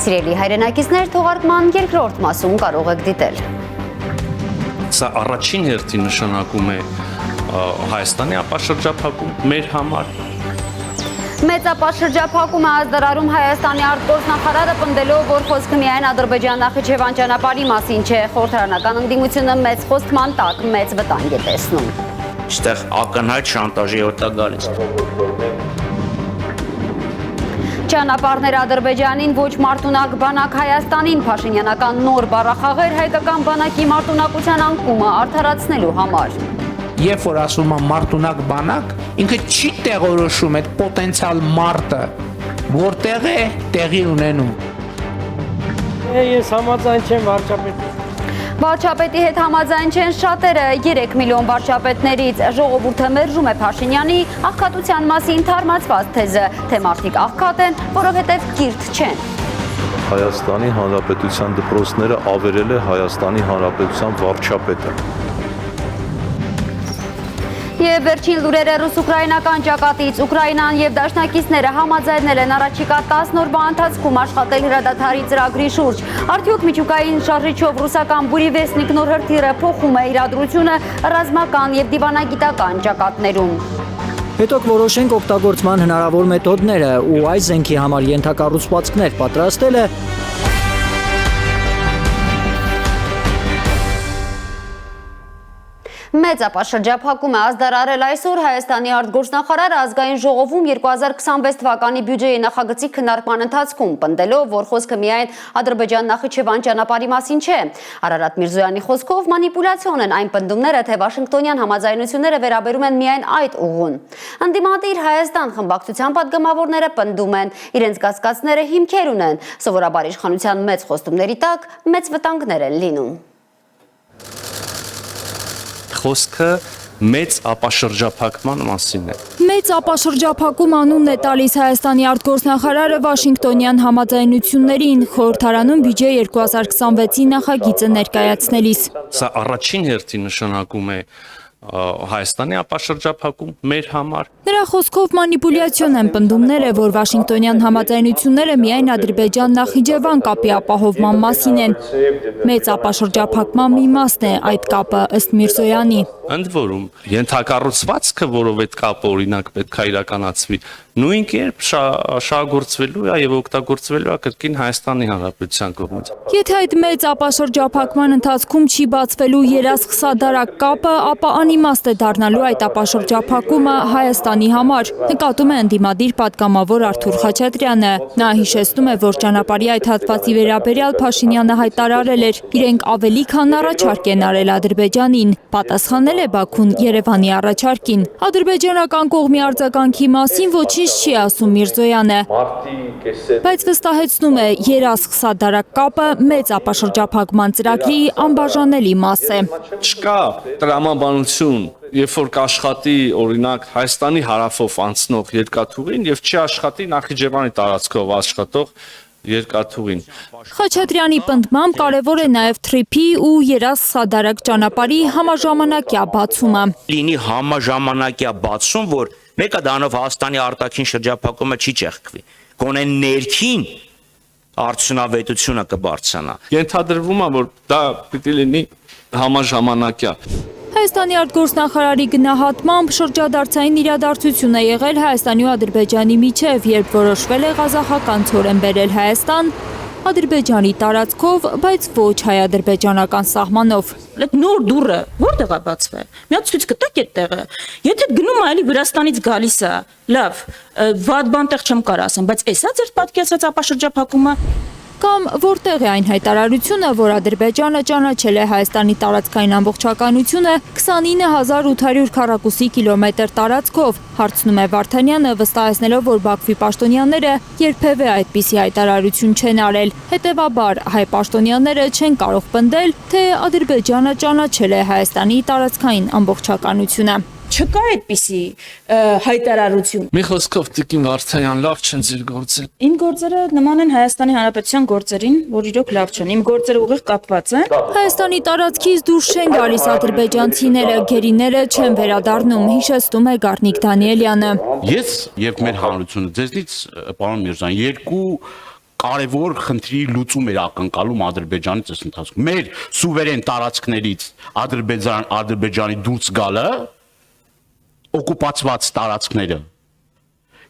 Սիրելի հայրենակիցներ, թողարկման երկրորդ մասում կարող եք դիտել։ Սա առաջին հերթին նշանակում է Հայաստանի ապաշրջափակում մեր համար։ Մեծ ապաշրջափակում է ազդարարում Հայաստանի արտգործնախարարը, պնդելով, որ խոսքը միայն Ադրբեջան-Նախիջևան ճանապարհի մասին չէ, խորհրդարանական ընդդիմությունը մեծ խոստման տակ մեծ վտանգ է տեսնում։ Այստեղ ակնհայտ շանտաժի օտա գալիս։ Ճանապարհներ Ադրբեջանին, ոչ մարտունակ բանակ Հայաստանին, Փաշինյանական նոր բառախաղեր հայկական բանակի մարտունակության անկումը արդարացնելու համար։ Երբ որ ասում եմ մարտունակ բանակ, ինքը չի տեղորոշում այդ պոտենցիալ մարտը, որտեղ է տեղի ունենում։ Ես համաձայն չեմ վարչապետի։ Վարչապետի հետ համաձայն չեն շատերը, 3 միլիոն վարչապետներից ժողովուրդը մերժում է Փաշինյանի աղքատության մասին թարմացված թեզը, թե մարդիկ աղքատ են, որովհետև կիրթ չեն։ Հայաստանի Հանրապետության դպրոցները ավերել է Հայաստանի Հանրապետության վարչապետը։ Եվ վերջին լուրերը ռուս-ուկրաինական ճակատից Ուկրաինան եւ դաշնակիցները համաձայնել են առաջիկա 10 օրվա ընթացքում աշխատել հրադադարի ծրագրի շուրջ։ Արդյոք միջուկային շարժիչով ռուսական բուրիվեսնիկ նոր հրթիռը փոխում է իրադրությունը ռազմական եւ դիվանագիտական ճակատներում։ Հետո կորոշենք օգտագործման հնարավոր մեթոդները ու այս զենքի համար ենթակառուցվածքներ պատրաստելը Մեծ ապաշրջափակում է ազդարարել այսօր Հայաստանի արտգործնախարարը ազգային ժողովում 2026 թվականի բյուջեի նախագծի քննարկման ընթացքում, պնդելով, որ խոսքը միայն Ադրբեջան-Նախիջևան ճանապարհի մասին չէ։ Արարատ Միրզոյանի խոսքով մանիպուլյացիոն են այն պնդումները, թե Վաշինգտոնյան համաձայնությունները վերաբերում են միայն այդ ուղուն։ Ընդդիմադիր Հայաստան խմբակցության պատգամավորները պնդում են, իրենց կասկածները հիմքեր ունեն, սովորաբար իշխանության մեծ խոստումների տակ մեծ վտանգներ են լինում։ Խոսքը մեծ ապաշրջափակման մասին է։ Մեծ ապաշրջափակում անունն է տալիս Հայաստանի արտգործնախարարը Վաշինգտոնյան համաձայնություններին խորհրդարանում բյուջե 2026-ի նախագիծը ներկայացնելիս։ Սա առաջին հերթին նշանակում է Հայաստանի ապաշրջափակում մեր համար։ Նրա խոսքով մանիպուլյացիոն են պնդումները, որ Վաշինգտոնյան համաձայնությունները միայն Ադրբեջան-Նախիջևան կապի ապահովման մասին են։ Մեծ ապաշրջափակման մի մասն է այդ կապը ըստ Միրզոյանի։ Ընդ որում, ենթակառուցվածքը, որով այդ կապը օրինակ պետք է իրականացվի, նույն կերպ շահագործվելու է եւ օգտագործվելու է կրկին Հայաստանի Հանրապետության կողմից։ Եթե այդ մեծ ապաշրջափակման ընթացքում չի բացվելու երաշխսադարակ կապը, ապա անիմաստ է դառնալու այդ ապաշրջափակումը Հայաստանի համար, նկատում է ընդդիմադիր պատգամավոր Արթուր Խաչատրյանը։ Նա հիշեցնում է, որ ճանապարհի այդ հատվածի վերաբերյալ Փաշինյանը հայտարարել էր, իրենք ավելի քան առաջարկ են արել Ադրբեջանին, պատասխանել է Բաքուն Երևանի առաջարկին։ Ադրբեջանական կողմի արձագանքի մասին ոչինչ չի ասում Միրզոյանը, բայց վստահեցնում է, երաշխսադարակ կապը մեծ ապաշրջափակման ծրագրի անբաժանելի մաս է։ Չկա տրամաբանություն, երբ որ կաշխատի օրինակ Հայաստանի հարավով անցնող երկաթուղին եւ չի աշխատի Նախիջևանի տարածքով աշխատող երկաթուղին։ Խաչատրյանի պնդմամբ կարևոր է նաև թրիփի ու երաշխսադարակ ճանապարհի համաժամանակյա բացումը։ Լինի համաժամանակյա բացում, որ մեկը դանով Հայաստանի արտաքին շրջափակումը չի ճեղքվի։ Գոնե ներքին արդյունավետությունը կբարձրանա։ Ենթադրվում է, որ դա պիտի լինի համաժամանակյա։ Հայաստանի արտգործնախարարի գնահատմամբ շրջադարձային իրադարձություն է եղել Հայաստանի ու Ադրբեջանի միջև, երբ որոշվել է ղազախական ցորեն բերել Հայաստան Ադրբեջանի տարածքով, բայց ոչ հայ-ադրբեջանական սահմանով։ Այդ նոր դուռը որտեղ է բացվել։ Մի հատ ցույց կտակ այդ տեղը։ Եթե գնում է այլի Վրաստանից գալիս է, լավ, վատ բան տեղ չեմ կարող ասեմ, բայց էսա ձեր պատկերացած ապաշրջափակումը Կամ որտեղ է այն հայտարարությունը, որ Ադրբեջանը ճանաչել է Հայաստանի տարածքային ամբողջականությունը 29800 քառակուսի կիլոմետր տարածքով, հարցնում է Վարդանյանը, վստահեցնելով, որ Բաքվի պաշտոնյաները երբևէ այդպիսի հայտարարություն չեն արել։ Հետևաբար, հայ պաշտոնյաները չեն կարող պնդել, թե Ադրբեջանը ճանաչել է Հայաստանի տարածքային ամբողջականությունը։ Չկա այդպիսի հայտարարություն։ Մի խոսքով Տիկին Վարդանյան լավ չեն ձեր գործել։ Իմ գործերը նման են Հայաստանի Հանրապետության գործերին, որ իրոք լավ չեն։ Իմ գործերը ուղիղ կապված են։ Հայաստանի տարածքից դուրս չեն գալիս ադրբեջանցիները, գերիները չեն վերադառնում, հիշեցնում է Գառնիկ Դանիելյանը։ Ես եւ մեր հանրությունը ձեզնից, պարոն Միրզոյան, երկու կարևոր խնդրի լուծում էր ակնկալում Ադրբեջանից այս ընթացքում։ Մեր սուվերեն տարածքներից Ադրբեջանի դուրս գալը օկուպացված տարածքները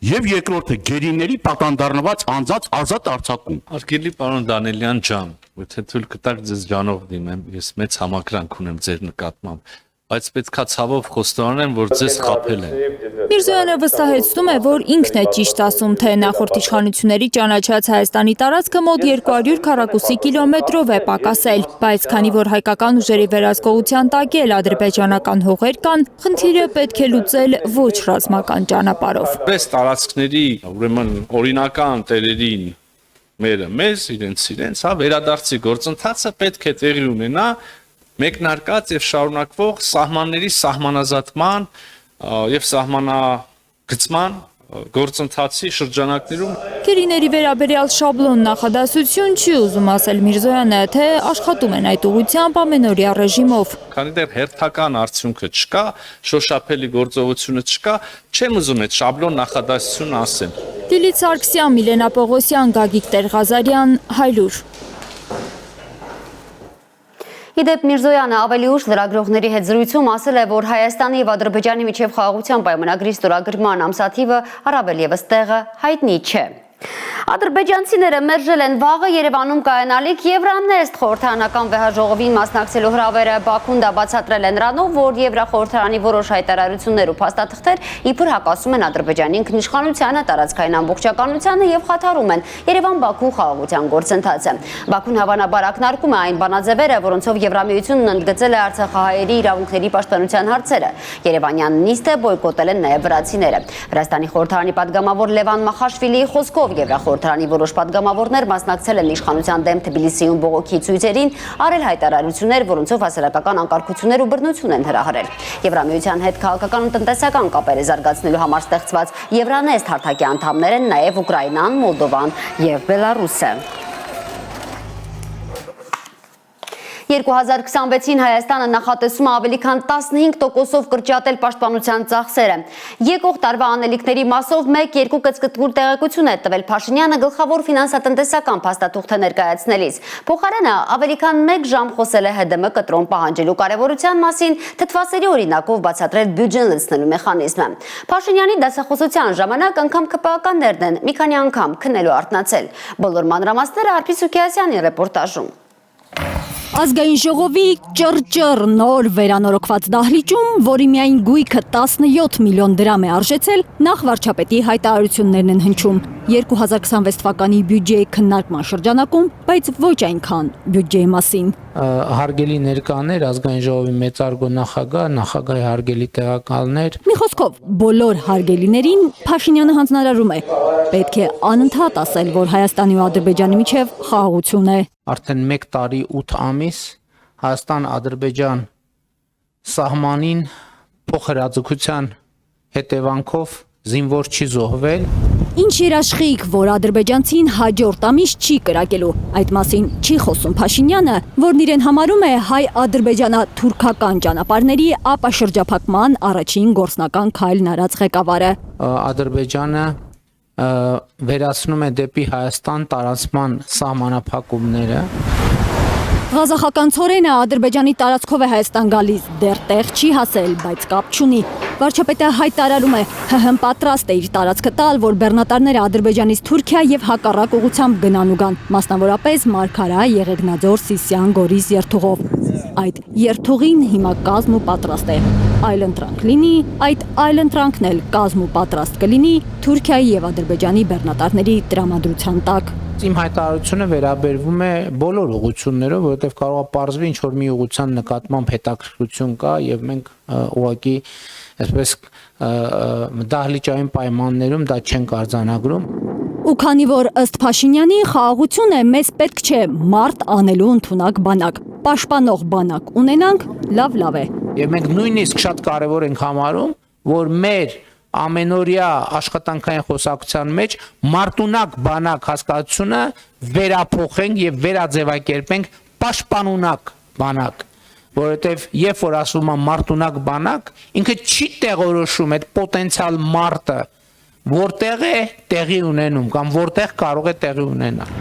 եւ երկրորդը գերիների պատանդառնված անձած ազատ արձակում։ Արգելի պարոն Դանիելյան ջան, եթե թույլ կտաք ձեզ ջանով դիմեմ, ես մեծ համակրանք ունեմ ձեր նկատմամբ, բայց պետքա ցավով խոստովանեմ, որ ձեզ խաբել են։ Միրզոյանը վստահեցնում է, որ ինքն է ճիշտ ասում, թե նախորդ իշխանությունների ճանաչած Հայաստանի տարածքը մոտ 200 քառակուսի կիլոմետրով է պակասել, բայց քանի որ հայկական ուժերի վերահսկողության տակ էլ ադրբեջանական հողեր կան, խնդիրը պետք է լուծել ոչ ռազմական ճանապարհով։ Այս տարածքների, ուրեմն օրինական տերերին մերը մեզ, իրենց, վերադարձի գործընթացը պետք է տեղի ունենա մեկնարկած եւ շարունակվող սահմանների սահմանազատման եւ սահմանագծման գործընթացի շրջանակներում Գերիների վերաբերյալ շաբլոն նախադասություն չի ուզում ասել Միրզոյանը, թե աշխատում են այդ ուղղությամբ ամենօրյա ռեժիմով։ քանի դեռ հերթական արդյունքը չկա, շոշափելի գործողությունը չկա, չեմ ուզում այդ շաբլոն նախադասություն ասել։ Լիլիթ Սարգսյան, Միլենա Պողոսյան, Գագիկ Տեր-Ղազարյան, Հայլուր։ Իդեպ Միրզոյանը ավելի ուշ լրագրողների հետ զրույցում ասել է, որ Հայաստանի եւ Ադրբեջանի միջև խաղաղության պայմանագրի ստորագրման ամսաթիվը առավել եւս տեղը հայտնի չէ։ Ադրբեջանցիները մերժել են վաղը Երևանում կայանալիք Եվրանեստ խորհրդարանական վեհաժողովին մասնակցելու հրավերը։ Բաքուն դա բացատրել է նրանով, որ Եվրախորհրդարանի որոշ հայտարարություններ ու փաստաթղթեր իբր հակասում են Ադրբեջանի ինքնիշխանությանը, տարածքային ամբողջականությանը եւ խաթարում են Երևան-Բաքու խաղաղության գործընթացը։ Բաքուն հավանաբար ակնարկում է այն բանաձևերը, որոնցով Եվրամիությունն ընդգծել է արցախահայերի իրավունքների պաշտպանության հարցերը։ Երևանյան նիստը բոյկոտել են նաեւ վրացիները։ Վրաստանի խորհրդարանի падգամավոր Լևան Մախաշվիլիի խոսքով Եվրախորհրդարանի որոշ падգամավորներ մասնակցել են իշխանության դեմ Թբիլիսիում բողոքի ցույցերին, արել հայտարարություններ, որոնցով հասարակական անկարգություններ ու բռնություն են հրահրել։ Եվրամիության հետ քաղաքական ու տնտեսական կապերը զարգացնելու համար ստեղծված Եվրանեստ հարթակի անդամներ են նաև Ուկրաինան, Մոլդովան եւ Բելարուսը։ 2026-ին Հայաստանը նախատեսում է ավելի քան 15%-ով կրճատել պաշտպանության ծախսերը։ Եկող տարվա անելիքների մասով 1-2 կծկտուր տեղեկություն է տվել Փաշինյանը գլխավոր ֆինանսատնտեսական փաստաթուղթը ներկայացնելիս։ Փոխարենը ավելի քան 1 ժամ խոսել է ՀԴՄ կտրոն պահանջելու կարևորության մասին, թթվասերի օրինակով բացատրել բյուջեն լցնելու մեխանիզմը։ Փաշինյանի դասախոսության ժամանակ անգամ ԿՊԱ-ականներն են մի քանի անգամ քննելու արթնացել։ Բոլոր մանրամասները Արփի Սուքիասյանի ռեպորտաժում։ Ազգային ժողովի ճռճռ նոր վերանորոգված դահլիճում, որի միայն գույքը 17 միլիոն դրամ է արժեցել, նախ վարչապետի հայտարարություններն են հնչում 2026 թվականի բյուջեի քննարկման շրջանակում, բայց ոչ այնքան բյուջեի մասին։ Հարգելի ներկաներ, ազգային ժողովի մեծարգո նախագահ, նախագահի հարգելի տեղակալներ։ Մի խոսքով, բոլոր հարգելիներին Փաշինյանը հանձնարարում է։ Պետք է անընդհատ ասել, որ Հայաստանի ու Ադրբեջանի միջև խաղաղություն է։ Արդեն 1 տարի 8 ամիս Հայաստան-Ադրբեջան սահմանին փոխհրաձգության հետևանքով զինվոր չի զոհվել։ Ինչ երաշխիք, որ ադրբեջանցին հաջորդ ամիս չի կրակելու, այդ մասին չի խոսում Փաշինյանը, որն իրեն համարում է հայ-ադրբեջանա-թուրքական ճանապարհների ապաշրջափակման առաջին գործնական քայլն արած ղեկավարը։ Ադրբեջանը վերացնում է դեպի Հայաստան տարածման սահմանափակումները։ Ղազախական ցորենը Ադրբեջանի տարածքով է Հայաստան գալիս, դեռ տեղ չի հասել, բայց կապ չունի։ Վարչապետը հայտարարում է, ՀՀ-ն պատրաստ է իր տարածքը տալ, որ բեռնատարները Ադրբեջանից Թուրքիա եւ հակառակ ուղղությամբ գնան ու գան, մասնավորապես Մարգարա, Եղեգնաձոր, Սիսիան, Գորիս երթուղով։ Այդ երթուղին հիմա կազմ ու պատրաստ է։ Այլընտրանք լինի, այդ այլընտրանքն էլ կազմ ու պատրաստ կլինի Թուրքիայի եւ Ադրբեջանի բեռնատարների տրամադրության տակ։ Իմ հայտարարությունը վերաբերվում է բոլոր ուղղություններով, որովհետև կարող է պարզվի ինչ որ մի ուղղության նկատմամբ հետաքրքրություն կա եւ մենք ուղղակի այսպես դահլիճային պայմաններում դա չենք արձանագրում։ Ու քանի որ ըստ Փաշինյանի խաղաղություն է, մեզ պետք չէ մարդ անելու ընդունակ բանակ, պաշտպանող բանակ ունենանք, լավ է։ Եվ մենք նույնիսկ շատ կարևոր ենք համարում, որ մեր ամենօրյա աշխատանքային խոսակցության մեջ մարտունակ բանակ հասկացությունը վերափոխենք եւ վերաձևակերպենք պաշտպանունակ բանակ, որովհետեւ երբ որ ասում եմ մարտունակ բանակ, ինքը չի տեղորոշում այդ պոտենցիալ մարտը, որտեղ է տեղի ունենում կամ որտեղ կարող է տեղի ունենալ։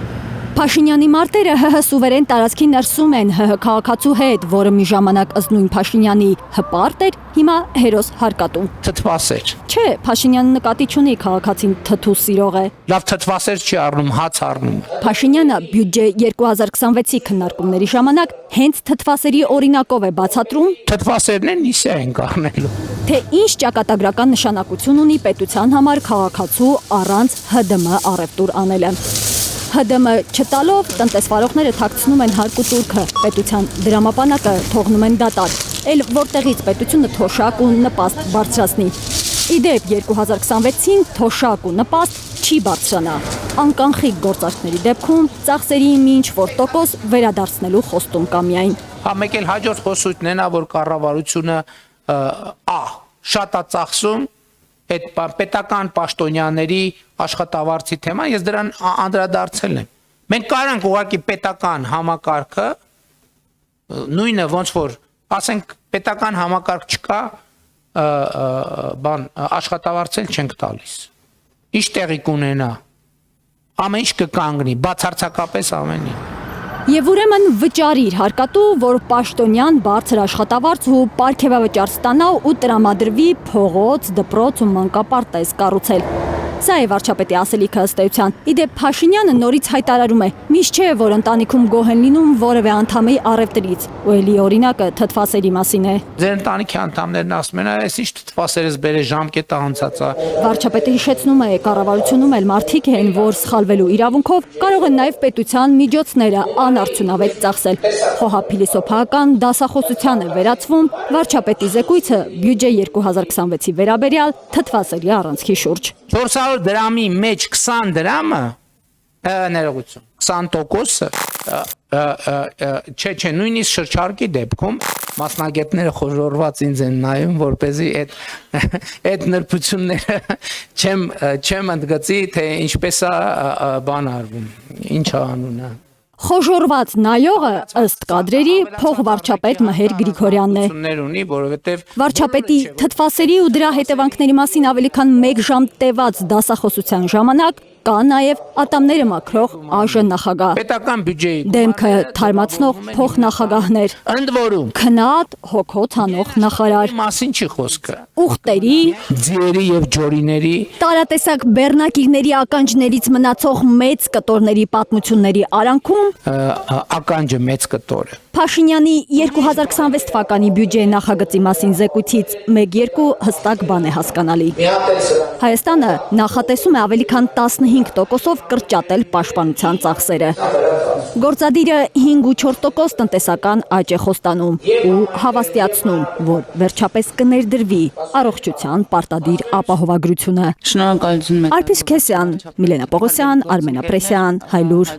Փաշինյանի մարտերը ՀՀ սուվերեն տարածքի ներսում են ՀՀ քաղաքացու հետ, որը մի ժամանակ ըստ նույն Փաշինյանի հպարտ էր, հիմա հերոս հարկատու։ Թթվասեր։ Չէ, Փաշինյանը նկատի չունի քաղաքացին թթու սիրող է։ Լավ թթվասեր չի առնում, հաց առնում։ Փաշինյանը բյուջե 2026-ի քննարկումների ժամանակ հենց թթվասերի օրինակով է բացատրում, թթվասերն են նիսա են կառնելու։ Թե ինչ ճակատագրական նշանակություն ունի պետության համար քաղաքացու առանց ՀԴՄ առևտուր անելը։ ՀԴՄ չտալով տնտեսվարողները թաքցնում են հարկու տուրքը, պետության դրամապանակը թողնում են դատարկ, էլ որտեղից պետությունը թոշակ ու նպաստ բարձրացնի։ Իդեպ 2026-ին թոշակ ու նպաստ չի բարձրանա։ Անկանխիկ գործարքների դեպքում ծախսերի ինչ որ տոկոս վերադարձնելու խոստում կա միայն։ Հա մեկ էլ հաջորդ խոսույթն է նա, որ կառավարությունը շատ է ծախսում, այդ պետական պաշտոնյաների աշխատավարձի թեման, ես դրան անդրադարձել եմ։ Մենք կարանք ուղղակի պետական համակարգը նույնը ոնց որ ասենք պետական համակարգ չկա, աշխատավարձել չենք տալիս։ Ինչ տեղի կունենա։ Ամեն ինչ կկանգնի, բացարձակապես ամեն ինչ։ Եվ ուրեմն վճարիր հարկատու, որ պաշտոնյան բարձր աշխատավարձ ու պարգևավճար ստանա ու տրամադրվի փողոց, դպրոց ու մանկապարտեզ կառուցել։ Սա է վարչապետի ասելիքը ըստ էության։ Իդեպ Փաշինյանը նորից հայտարարում է. միշտ չէ, որ ընտանիքում գոհ են լինում որևէ անդամի առևտրից։ Ու ելի օրինակը թթվասերի մասին է։ Ձեր ընտանիքի անդամներն ասում են, այս ինչ թթվասերս բերե ժամկետը անցած է։ Վարչապետը հիշեցնում է, կառավարությունում էլ մարդիկ են, որ սխալվելու իրավունքով կարող են նաև պետության միջոցները անարդյունավետ ծախսել։ Խոհափիլիսոփական դասախոսության է վերածվում վարչապետի զեկույցը բյուջե 2026-ի վերաբերյալ թթվասերի առանցքի շուրջ։ 400 դրամի մեջ 20 դրամը ներողություն 20%-ը չէ, նույնիսկ շրջարկի դեպքում մասնագետները խորհրված ինձ են նայում, որպեսզի այդ նրբությունները չեմ ընդգծի, թե ինչպես է բան արվում, ինչ է անունը։ Խոժորված նայողը ըստ կադրերի փոխվարչապետ Մհեր Գրիգորյանն է։ Ունի, որովհետև վարչապետի թթվասերի ու դրա հետևանքների մասին ավելի քան 1 ժամ տևած դասախոսության ժամանակ կա նաև ատամները մաքրող ԱԺ նախագահ։ Պետական բյուջեի դեմքը թարմացնող փոխնախագահներ։ Ընդ որում քնած հոգոց անող նախարար։ Մասին չի խոսքը։ Ուխտերի, ձիերի եւ ջորիների, տարատեսակ բեռնակիրների ականջներից մնացող մեծ կտորների պատմությունների արանքում ականջը մեծ կտորը։ Փաշինյանի 2026 թվականի բյուջե նախագծի մասին զեկույցից 1-2 հստակ բան է հասկանալի։ Հայաստանը նախատեսում է ավելի քան 15%-ով կրճատել պաշտպանության ծախսերը։ Գործադիրը 5-4% տնտեսական աճ է խոստանում ու հավաստիացնում, որ վերջապես կներդրվի առողջության պարտադիր ապահովագրությունը։ Շնորհակալություն։ Արփիս Քեսյան, Միլենա Պողոսյան, Արմեն Ապրեսյան, Հայլուր։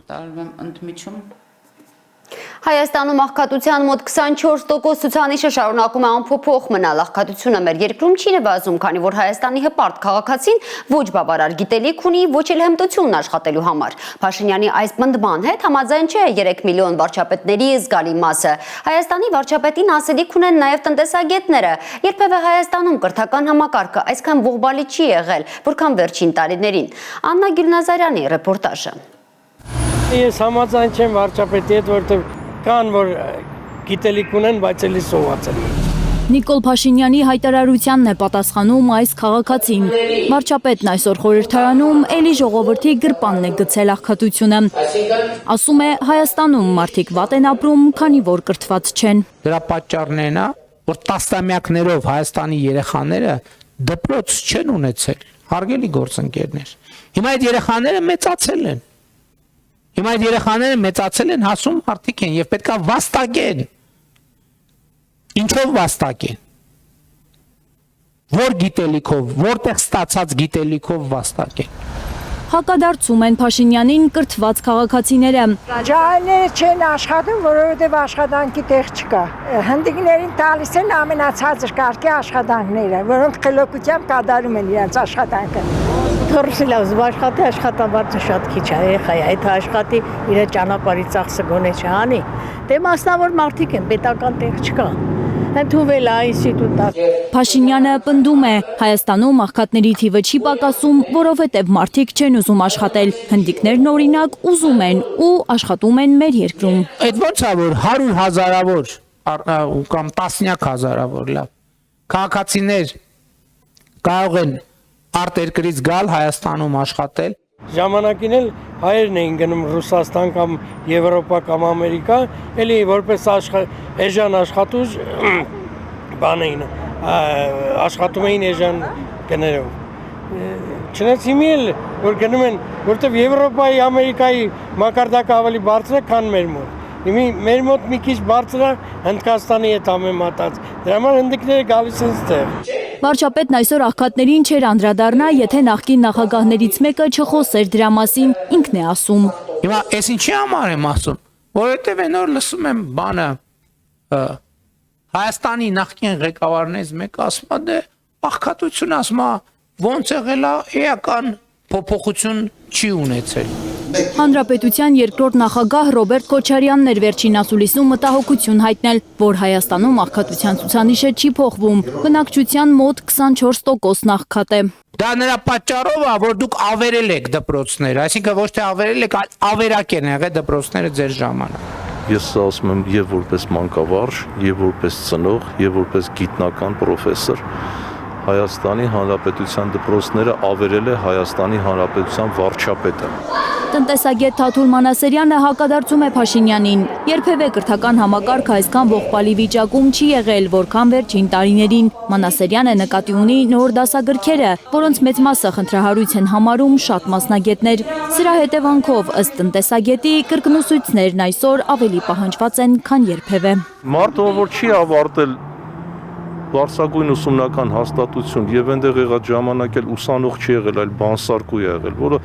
Հայաստանում աղքատության մոտ 24% ցուցանիշը շարունակում է անփոփոխ մնալ։ Աղքատությունը մեր երկրում չի նվազում, քանի որ Հայաստանի հպարտ քաղաքացին ոչ բավարար գիտելիք ունի, ոչ էլ հմտությունն աշխատելու համար։ Փաշինյանի այս պնդման հետ համաձայն չէ 3 միլիոն վարչապետների զգալի մասը։ Հայաստանի վարչապետին ասելիք ունեն նաև տնտեսագետները։ Երբևէ Հայաստանում կրթական համակարգը այսքան ողբալի չի եղել, որքան վերջին տարիներին։ Աննա Գյուլնազարյանի ռեպորտաժը։ Ես համաձայն չեմ վարչապետի հետ, որտեղ կան, որ գիտելիք ունեն, բայց էլի սոված են։ Նիկոլ Փաշինյանի հայտարարությանն է պատասխանում այս քաղաքացին։ Վարչապետն այսօր խորհրդարանում էլի ժողովրդի գրպանն է գցել աղքատությունը։ Ասում է, Հայաստանում մարդիկ վատ են ապրում, քանի որ կրթված չեն։ Դրա պատճառն է, որ տասնամյակներով Հայաստանի երեխաները դպրոց չեն ունեցել, հարգելի գործընկերներ։ Հիմա այդ երեխաները մեծացել են։ Հիմա այդ երեխաները մեծացել են, հասուն մարդիկ են եւ պետքա վաստակեն։ Ինչով վաստակեն։ Որ գիտելիքով, որտեղ ստացած գիտելիքով վաստակեն։ Հակադարձում են Փաշինյանին կրթված քաղաքացիները։ Ջահելները չեն աշխատում, որովհետև աշխատանքի տեղ չկա։ Հնդիկներին տալիս են ամենացածր կարգի աշխատանքները, որոնք խելոքությամբ կատարում են իրենց աշխատանքը։ Թորսի լավ զբաշխատի աշխատավարձը շատ քիչ է, երեխա է, այդ աշխատի իր ճանապարհի ծախսը գոնե չանի։ Դե մասնավոր մարդիկ են, պետական տեղ չկա։ Ընդունվել է ինստիտուտը։ Փաշինյանը պնդում է, Հայաստանում աղքատների թիվը չի պակասում, որովհետև մարդիկ չեն ուզում աշխատել։ Հնդիկներն օրինակ ուզում են ու աշխատում են մեր երկրում։ Այդ ո՞նց է որ 100 հազարավոր կամ տասնյակ հազարավոր լավ քաղաքացիներ կարող են արտերկրից գալ Հայաստանում աշխատել։ Ժամանակին էլ հայերն էին գնում Ռուսաստան կամ Եվրոպա կամ Ամերիկա, էլի որպես էժան աշխատուժ բան էին, աշխատում էին էժան գներով։ Չնայած հիմա էլ որ գնում են, որտեվ Եվրոպայի, Ամերիկայի մակարդակը ավելի բարձր է, քան մեր մոտ։ Մեր մոտ մի քիչ բարձր է Հնդկաստանի հետ համեմատած։ Դրա համար հնդիկները գալիս են ստեղ։ Վարչապետն այսօր աղքատներին չէր անդրադառնա, եթե նախկին նախագահներից մեկը չխոսեր դրա մասին, ինքն է ասում։ Հիմա ես ինչի համար եմ ասում, որովհետև այնօր լսում եմ բանը Հայաստանի նախկին ղեկավարներից մեկը ասում է, դե աղքատություն ասում է ոնց եղել է էական փոփոխություն չի ունեցել։ Հանրապետության երկրորդ նախագահ Ռոբերտ Քոչարյանն էր վերջին ասուլիսում մտահոգություն հայտնել, որ Հայաստանում աղքատության ցուցանիշը չի փոխվում, բնակչության մոտ 24% աղքատ է։ Դա նրա պատճառով է, որ դուք ավերել եք դպրոցները, այսինքն ոչ թե ավերել եք, այլ ավերակ են եղել դպրոցները ձեր ժամանակ։ Ես ասում եմ եւ որպես մանկավարժ, եւ որպես ծնող, եւ որպես գիտնական պրոֆեսոր, Հայաստանի Հանրապետության դպրոցները ավերել է Հայաստանի Հանրապետության վարչապետը։ Տնտեսագետ Թաթուլ Մանասերյանը հակադարձում է Փաշինյանին։ Երբևէ կրթական համակարգը այսքան ողբալի վիճակում չի եղել, որքան վերջին տարիներին։ Մանասերյանը նկատի ունի նոր դասագրքերը, որոնց մեծ մասը խնդրահարույց են համարում շատ մասնագետներ։ Սրա հետևանքով, ըստ տնտեսագետի, կրկնուսույցներն այսօր ավելի պահանջված են, քան երբևէ։ Մարդը որ չի ավարտել բարձրագույն ուսումնական հաստատություն եւ այնտեղ եղած ժամանակ էլ ուսանող չի եղել, այլ բանսարկու է եղել, որը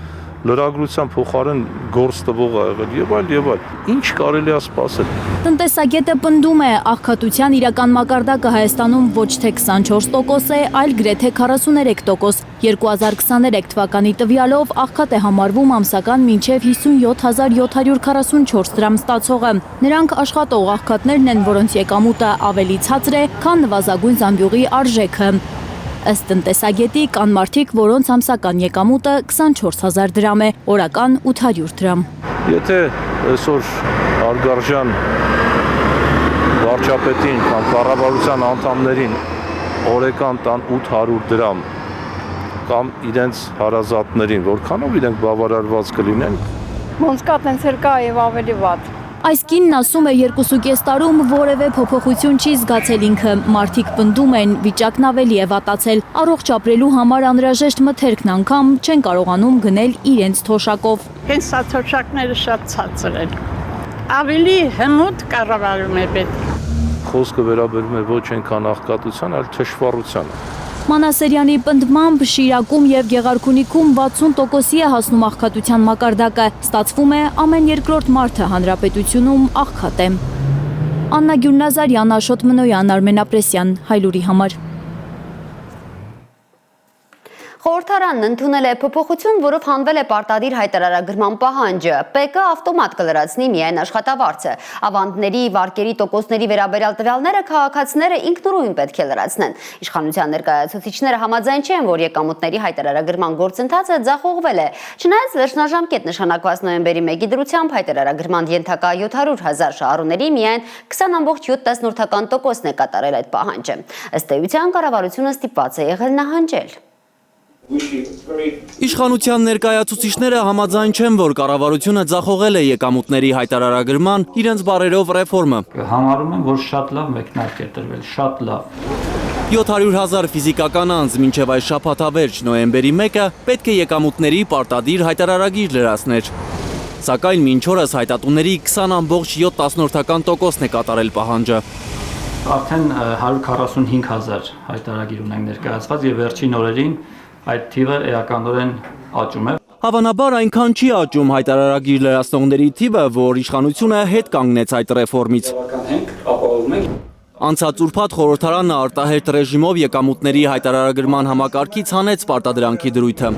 լրագրության փոխարեն գործ տվող է եղել եւ այլ։ Ինչ կարելի է սպասել։ Տնտեսագետը պնդում է, աղքատության իրական մակարդակը Հայաստանում ոչ թե 24% է, այլ գրեթե 43%։ 2023 թվականի տվյալով աղքատ է համարվում ամսական մինչև 57744 դրամ ստացողը։ Նրանք աշխատող աղքատներն են, որոնց եկամուտը ավելի ցածր է, քան նվազագույն զամբյուղի արժեքը։ Ըստ տնտեսագետի կան մարդիկ, որոնց ամսական եկամուտը 24000 դրամ է, օրական 800 դրամ։ Եթե այսօր Արգարժան վարչապետին կամ կառավարության անդամներին օրական տան 800 դրամ կամ իրենց հարազատներին, որքանով իրենք բավարարված կլինեն։ Ոնց կա տենց էլ կա եւ ավելի վատ։ Այս կինն ասում է 2.5 տարում որևէ փոփոխություն չի զգացել ինքը, մարդիկ պնդում են, վիճակն ավելի է վատացել, առողջ ապրելու համար անհրաժեշտ մթերքն անգամ չեն կարողանում գնել իրենց թոշակով։ Հենց սա թոշակները շատ ցածր են։ Ավելի հմուտ կառավարում է պետք։ Խոսքը վերաբերում է ոչ այնքան աղքատության, այլ թշվառությանը։ Մանասերյանի պնդմամբ Շիրակում եւ Գեղարքունիքում 60%-ի է հասնում աղքատության մակարդակը։ Ստացվում է ամեն երկրորդ մարդը հանրապետությունում աղքատ է։ Աննա Գյուլնազարյան, Աշոտ Մնոյան, Արմեն Ապրեսյան, Հայլուրի համար։ Խորհրդարանն ընդունել է փոփոխություն, որով հանվել է պարտադիր հայտարարագրման պահանջը։ ՊԿ ավտոմատ կլրացնի միայն աշխատավարձը։ Ավանդների, վարկերի, տոկոսների վերաբերյալ տվյալները քաղաքացիները ինքնուրույն պետք է լրացնեն։ Իշխանության ներկայացուցիչները համաձայն չեն, որ եկամուտների հայտարարագրման գործընթացը ձախողվել է։ Չնայած վերջնաժամկետ նշանակված նոյեմբերի 1-ի դրությամբ հայտարարագրման ենթակա 700,000 շահառուների միայն 20.7%-ն է կատարել այդ պահանջը։ Ըստ էության կառավարությունը ստիպված է եղել նահանջել։ Իշխանության ներկայացուցիչները համաձայն չեն, որ կառավարությունը ձախողել է եկամուտների հայտարարագրման իրենց բառերով ռեֆորմը։ Համարում եմ, որ շատ լավ մեկնարկ է տրվել, շատ լավ։ 700,000 ֆիզիկական անձ մինչև այս շաբաթավերջ նոյեմբերի 1-ը պետք է եկամուտների պարտադիր հայտարարագիր լրացներ։ Սակայն մինչ օրս հայտատուների 20.7%-ն է կատարել պահանջը։ Արդեն 145,000 հայտարարագիր ունենք ներկայացված եւ վերջին օրերին այդ թիվը էականորեն աճում է։ Հավանաբար այնքան չի աճում հայտարարագիր լրացնողների թիվը, որ իշխանությունը հետ կանգնեց այդ ռեֆորմից։ Անցած ուրբաթ խորհրդարանը արտահերթ ռեժիմով եկամուտների հայտարարագրման համակարգից հանեց պարտադրանքի դրույթը։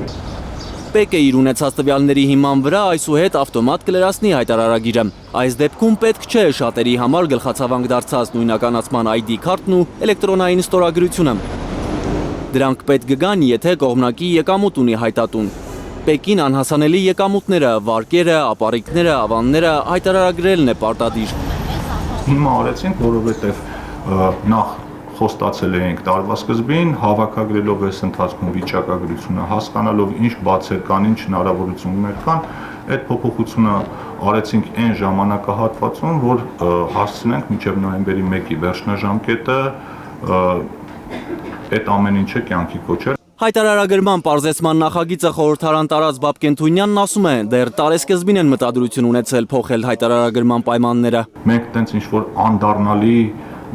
ՊԿ-ը իր ունեցած տվյալների հիման վրա այսուհետ ավտոմատ կլրացնի հայտարարագիրը։ Այս դեպքում պետք չէ շատերի համար գլխացավանք դարձած նույնականացման ID քարտն ու էլեկտրոնային ստորագրությունը։ Դրանք պետք կգան, եթե կողմնակի եկամուտ ունի հայտատուն։ Պեկին անհասանելի եկամուտները, վարկերը, ապառիկները, ավանները հայտարարագրելն է պարտադիր։ Հիմա արեցինք, որովհետև նախ խոստացել էինք տարվա սկզբին, հավաքագրելով այս ընթացքում վիճակագրությունը, հասկանալով ինչ բացեր կան, ինչ հնարավորություններ կան, այդ փոփոխությունը արեցինք այն ժամանակահատվածում, որ հասցնենք մինչև նոյեմբերի 1-ի վերջնաժամկետը այդ ամեն ինչը կյանքի կոչել։ Հայտարարագրման պարզեցման նախագիծը խորհրդարան տարած Բաբկեն Թույնյանն ասում է, դեռ տարեսկզբին են մտադրություն ունեցել փոխել հայտարարագրման պայմանները։ Մենք տենց ինչ-որ անդառնալի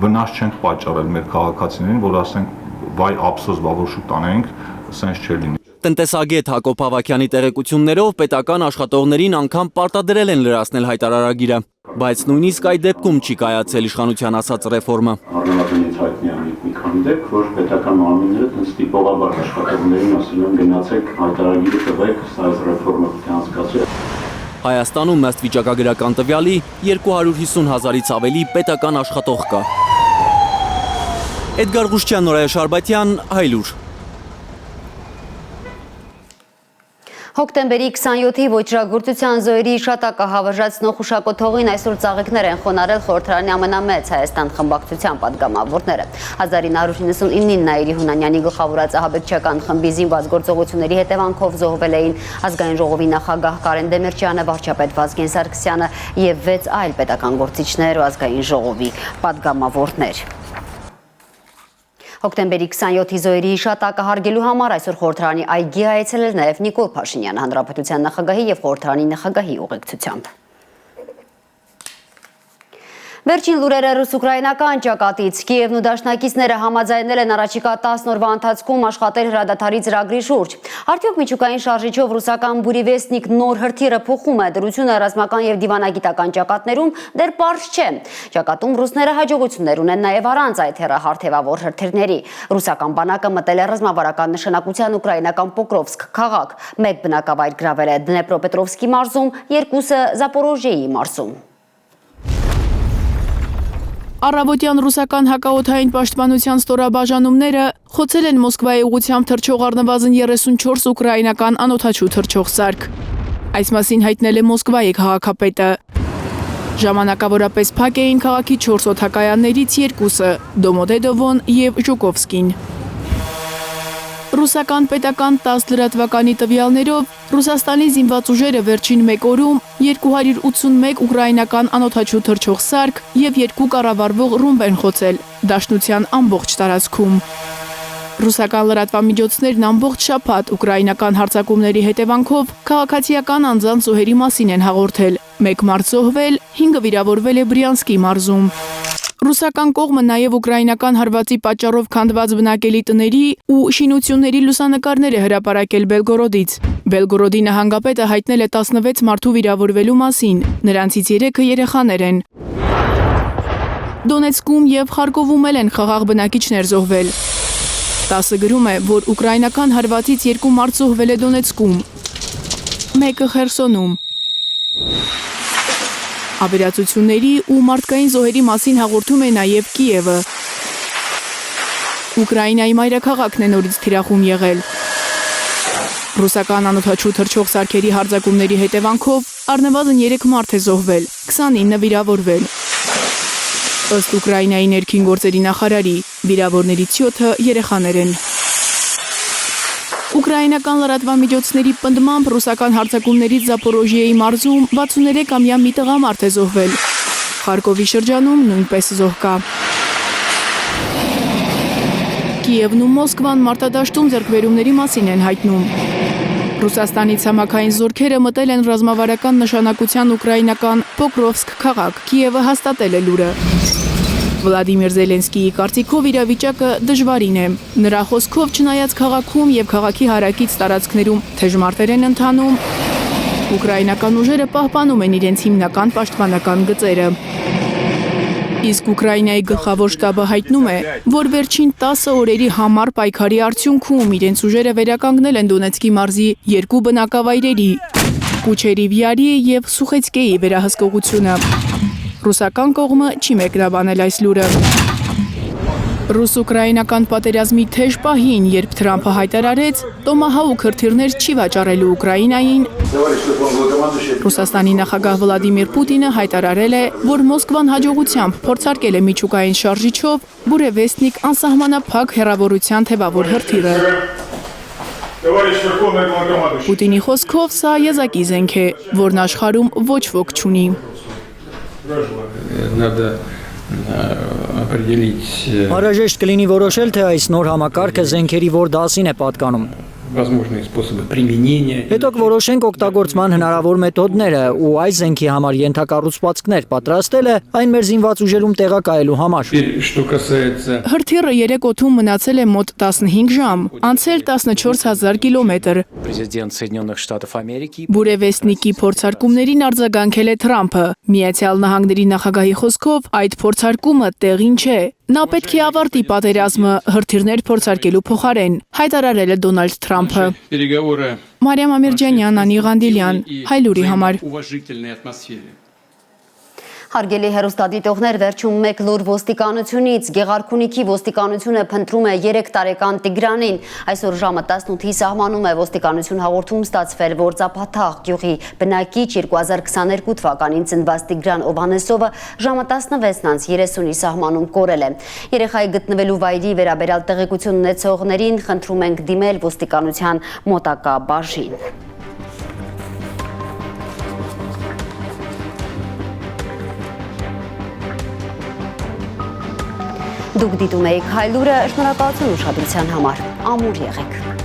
վնաս չենք պատճառել մեր քաղաքացիներին, որ ասենք վայ ափսոս, բա որ շուտ անենք, սենց չէ լինի։ Տնտեսագետ Հակոբ Հավաքյանի տեղեկություններով պետական աշխատողներին անգամ պարտադրել են լրացնել հայտարարագիրը, բայց նույնիսկ այդ դեպքում չի կայացել իշխանության ասած ռեֆորմը։ Առավելից հայտնի է մի քանի այն դեպք, որ պետական մարմինները ստիպողաբար աշխատողներին ասում են գնացեք հայտարարագիրը տվեք, սա այս ռեֆորմը պետք է անցկացվի։ Հայաստանում ըստ վիճակագրական տվյալի 250,000-ից ավելի պետական աշխատող կա։ Էդգար Ղուշչյան, Նորայր Շարբատյան, Հայլուր։ Հոկտեմբերի 27-ի ոչրագործության զոհերի հիշատակը հավերժացնող հուշակոթողին այսօր ծաղիկներ են խոնարհել խորհրդարանի ամենամեծ Հայաստան խմբակցության պատգամավորները։ 1999-ին Նաիրի Հունանյանի գլխավորած ահաբեկչական խմբի զինված գործողությունների հետևանքով զոհվել էին ազգային ժողովի նախագահ Կարեն Դեմիրճյանը, վարչապետ Վազգեն Սարգսյանը եւ 6 այլ պետական գործիչներ ու ազգային ժողովի պատգամավորներ։ Հոկտեմբերի 27-ի զոհերի հիշատակը հարգելու համար այսօր խորհրդարանի այգի այցելել նաև Նիկոլ Փաշինյանը, Հանրապետության նախագահի եւ խորհրդարանի նախագահի ուղեկցությամբ։ Վերջին լուրերը ռուս-ուկրաինական ճակատից Կիևն ու դաշնակիցները համաձայնել են առաջիկա 10 օրվա ընթացքում աշխատել հրադադարի ծրագրի շուրջ։ Արդյոք միջուկային շարժիչով ռուսական բուրիվեստնիկ նոր հրթիռը փոխում է դրությունը ռազմական եւ դիվանագիտական ճակատներում, դեռ պարզ չէ։ Ճակատում ռուսները հաջողություններ ունեն նաև առանց այդ հեռահարթևավոր հրթիռների։ Ռուսական բանակը մտել է ռազմավարական նշանակության ուկրաինական Պոկրովսկ քաղաք, 1 բնակավայր գրավել է Դնեպրոպետրովսկի մարզում, 2-ը Զապորոժիեի մարզում։ Առավոտյան ռուսական հակաօդային պաշտպանության ստորաբաժանումները խոցել են Մոսկվայի ուղղությամբ թռչող առնվազն 34 ուկրաինական անօդաչու թռչող սարք։ Այս մասին հայտնել է Մոսկվայի քաղաքապետը։ Ժամանակավորապես փակ էին քաղաքի 4 օդակայաններից 2-ը՝ Դոմոդեդովոն եւ Ժուկովսկին։ Ռուսական պետական 10 լրատվականի տվյալներով Ռուսաստանի զինված ուժերը վերջին 1 օրում 281 ուկրաինական անօդաչու թռչող սարք եւ 2 կառավարվող ռումբ են խոցել դաշնության ամբողջ տարածքում։ Ռուսական լրատվամիջոցներն ամբողջ շաբաթ ուկրաինական հարձակումների հետևանքով քաղաքացիական անձանց զոհերի մասին են հաղորդել։ 1 մարդ զոհվել, 5-ը վիրավորվել է Բրյանսկի մարզում։ Ռուսական կողմը նաև ուկրաինական հարվածի պատճառով քանդված բնակելի տների ու շինությունների լուսանկարներ է հրապարակել Բելգորոդից։ Բելգորոդի նահանգապետը հայտնել է 16 մարդու վիրավորվելու մասին, նրանցից 3-ը երեխաներ են։ Դոնեցկում եւ Խարկովում են խաղաղ բնակիչներ զոհվել։ ՏԱՍ-ը գրում է, որ ուկրաինական հարվածից 2 մարդ զոհվել է Դոնեցկում, 1-ը Խերսոնում։ Ավերածությունների ու մարդկային զոհերի մասին հաղորդում է նաև Կիևը։ Ուկրաինայի մայրաքաղաքն է նորից թիրախում եղել։ Ռուսական անօդաչու թռչող սարքերի հարձակումների հետևանքով առնվազն 3 մարդ է զոհվել, 29-ը վիրավորվել։ Ըստ Ուկրաինայի ներքին գործերի նախարարի, վիրավորներից 7-ը երեխաներ են։ Ուկրաինական լրատվամիջոցների պնդմամբ ռուսական հարձակումներից Զապորոժիեի մարզում 63-ամյա մի տղամարդ է զոհվել։ Խարկովի շրջանում նույնպես զոհ կա։ Կիևն ու Մոսկվան մարտադաշտում ձեռքբերումների մասին են հայտնում։ Ռուսաստանի ցամաքային զորքերը մտել են ռազմավարական նշանակության ուկրաինական Պոկրովսկ քաղաք։ Կիևը հաստատել է լուրը։ Վլադիմիր Զելենսկիի կարծիքով իրավիճակը դժվարին է։ Նրա խոսքով չնայած քաղաքում եւ քաղաքի հարակից տարածքներում թեժ մարտեր են ընթանում, ուկրաինական ուժերը պահպանում են իրենց հիմնական պաշտպանական գծերը։ Իսկ Ուկրաինայի գլխավոր շտաբը հայտնում է, որ վերջին 10 օրերի համառ պայքարի արդյունքում իրենց ուժերը վերականգնել են Դոնեցկի մարզի 2 բնակավայրերի՝ Կուչերիվ Յարի եւ Սուխեցկեի վերահսկողությունը։ Ռուսական կողմը չի մեկնաբանել այս լուրը։ Ռուս-ուկրաինական պատերազմի թեժ պահին, երբ Թրամփը հայտարարեց, Տոմահաուք հրթիռներ չի վաճառելու Ուկրաինային, Ռուսաստանի նախագահ Վլադիմիր Պուտինը հայտարարել է, որ Մոսկվան հաջողությամբ փորձարկել է միջուկային շարժիչով Բուրևեստնիկ անսահմանափակ հեռավորության թևավոր հրթիռը։ Պուտինի խոսքով սա եզակի զենք է, որն աշխարհում ոչ ոք չունի։ Անհրաժեշտ կլինի որոշել, թե այս նոր համակարգը զենքերի որ դասին է պատկանում։ Հետո կորոշենք օգտագործման հնարավոր մեթոդները ու այս զենքի համար ենթակառուցվածքներ պատրաստելը այն մեր զինված ուժերում տեղակայելու համար։ Հրթիռը 3 օդում մնացել է մոտ 15 ժամ, անցել 14000 կիլոմետր։ Բուրևեստնիկի փորձարկումներին արձագանքել է Թրամփը, Միացյալ Նահանգների նախագահի խոսքով այդ փորձարկումը տեղին չէ։ Նա պետք է ավարտի պատերազմը հրթիռներ փորձարկելու փոխարեն, հայտարարել է Դոնալդ Թրամփը։ Մարիամ Ամիրջանյան, Անի Ղանդիլյան, Հայլուրի համար։ Հարգելի հեռուստադիտողներ, վերջում մեկ լուր ոստիկանությունից Գեղարքունիքի ոստիկանությունը փնտրում է 3 տարեկան Տիգրանին։ Այսօր ժամը 18-ի սահմանում է ոստիկանություն հաղորդում ստացվել, որ Ծափաթաղ գյուղի բնակիչ 2022 թվականին ծնված Տիգրան Օվանեսովը ժամը 16:30-ի սահմանում կորել է։ Երեխայի գտնվելու վայրի վերաբերյալ տեղեկություն ունեցողներին խնդրում ենք դիմել ոստիկանության մոտակա բաժին։ Դուք դիտում եք Հայլուրը, շնորհակալություն ուշադրության համար, ամուր եղեք։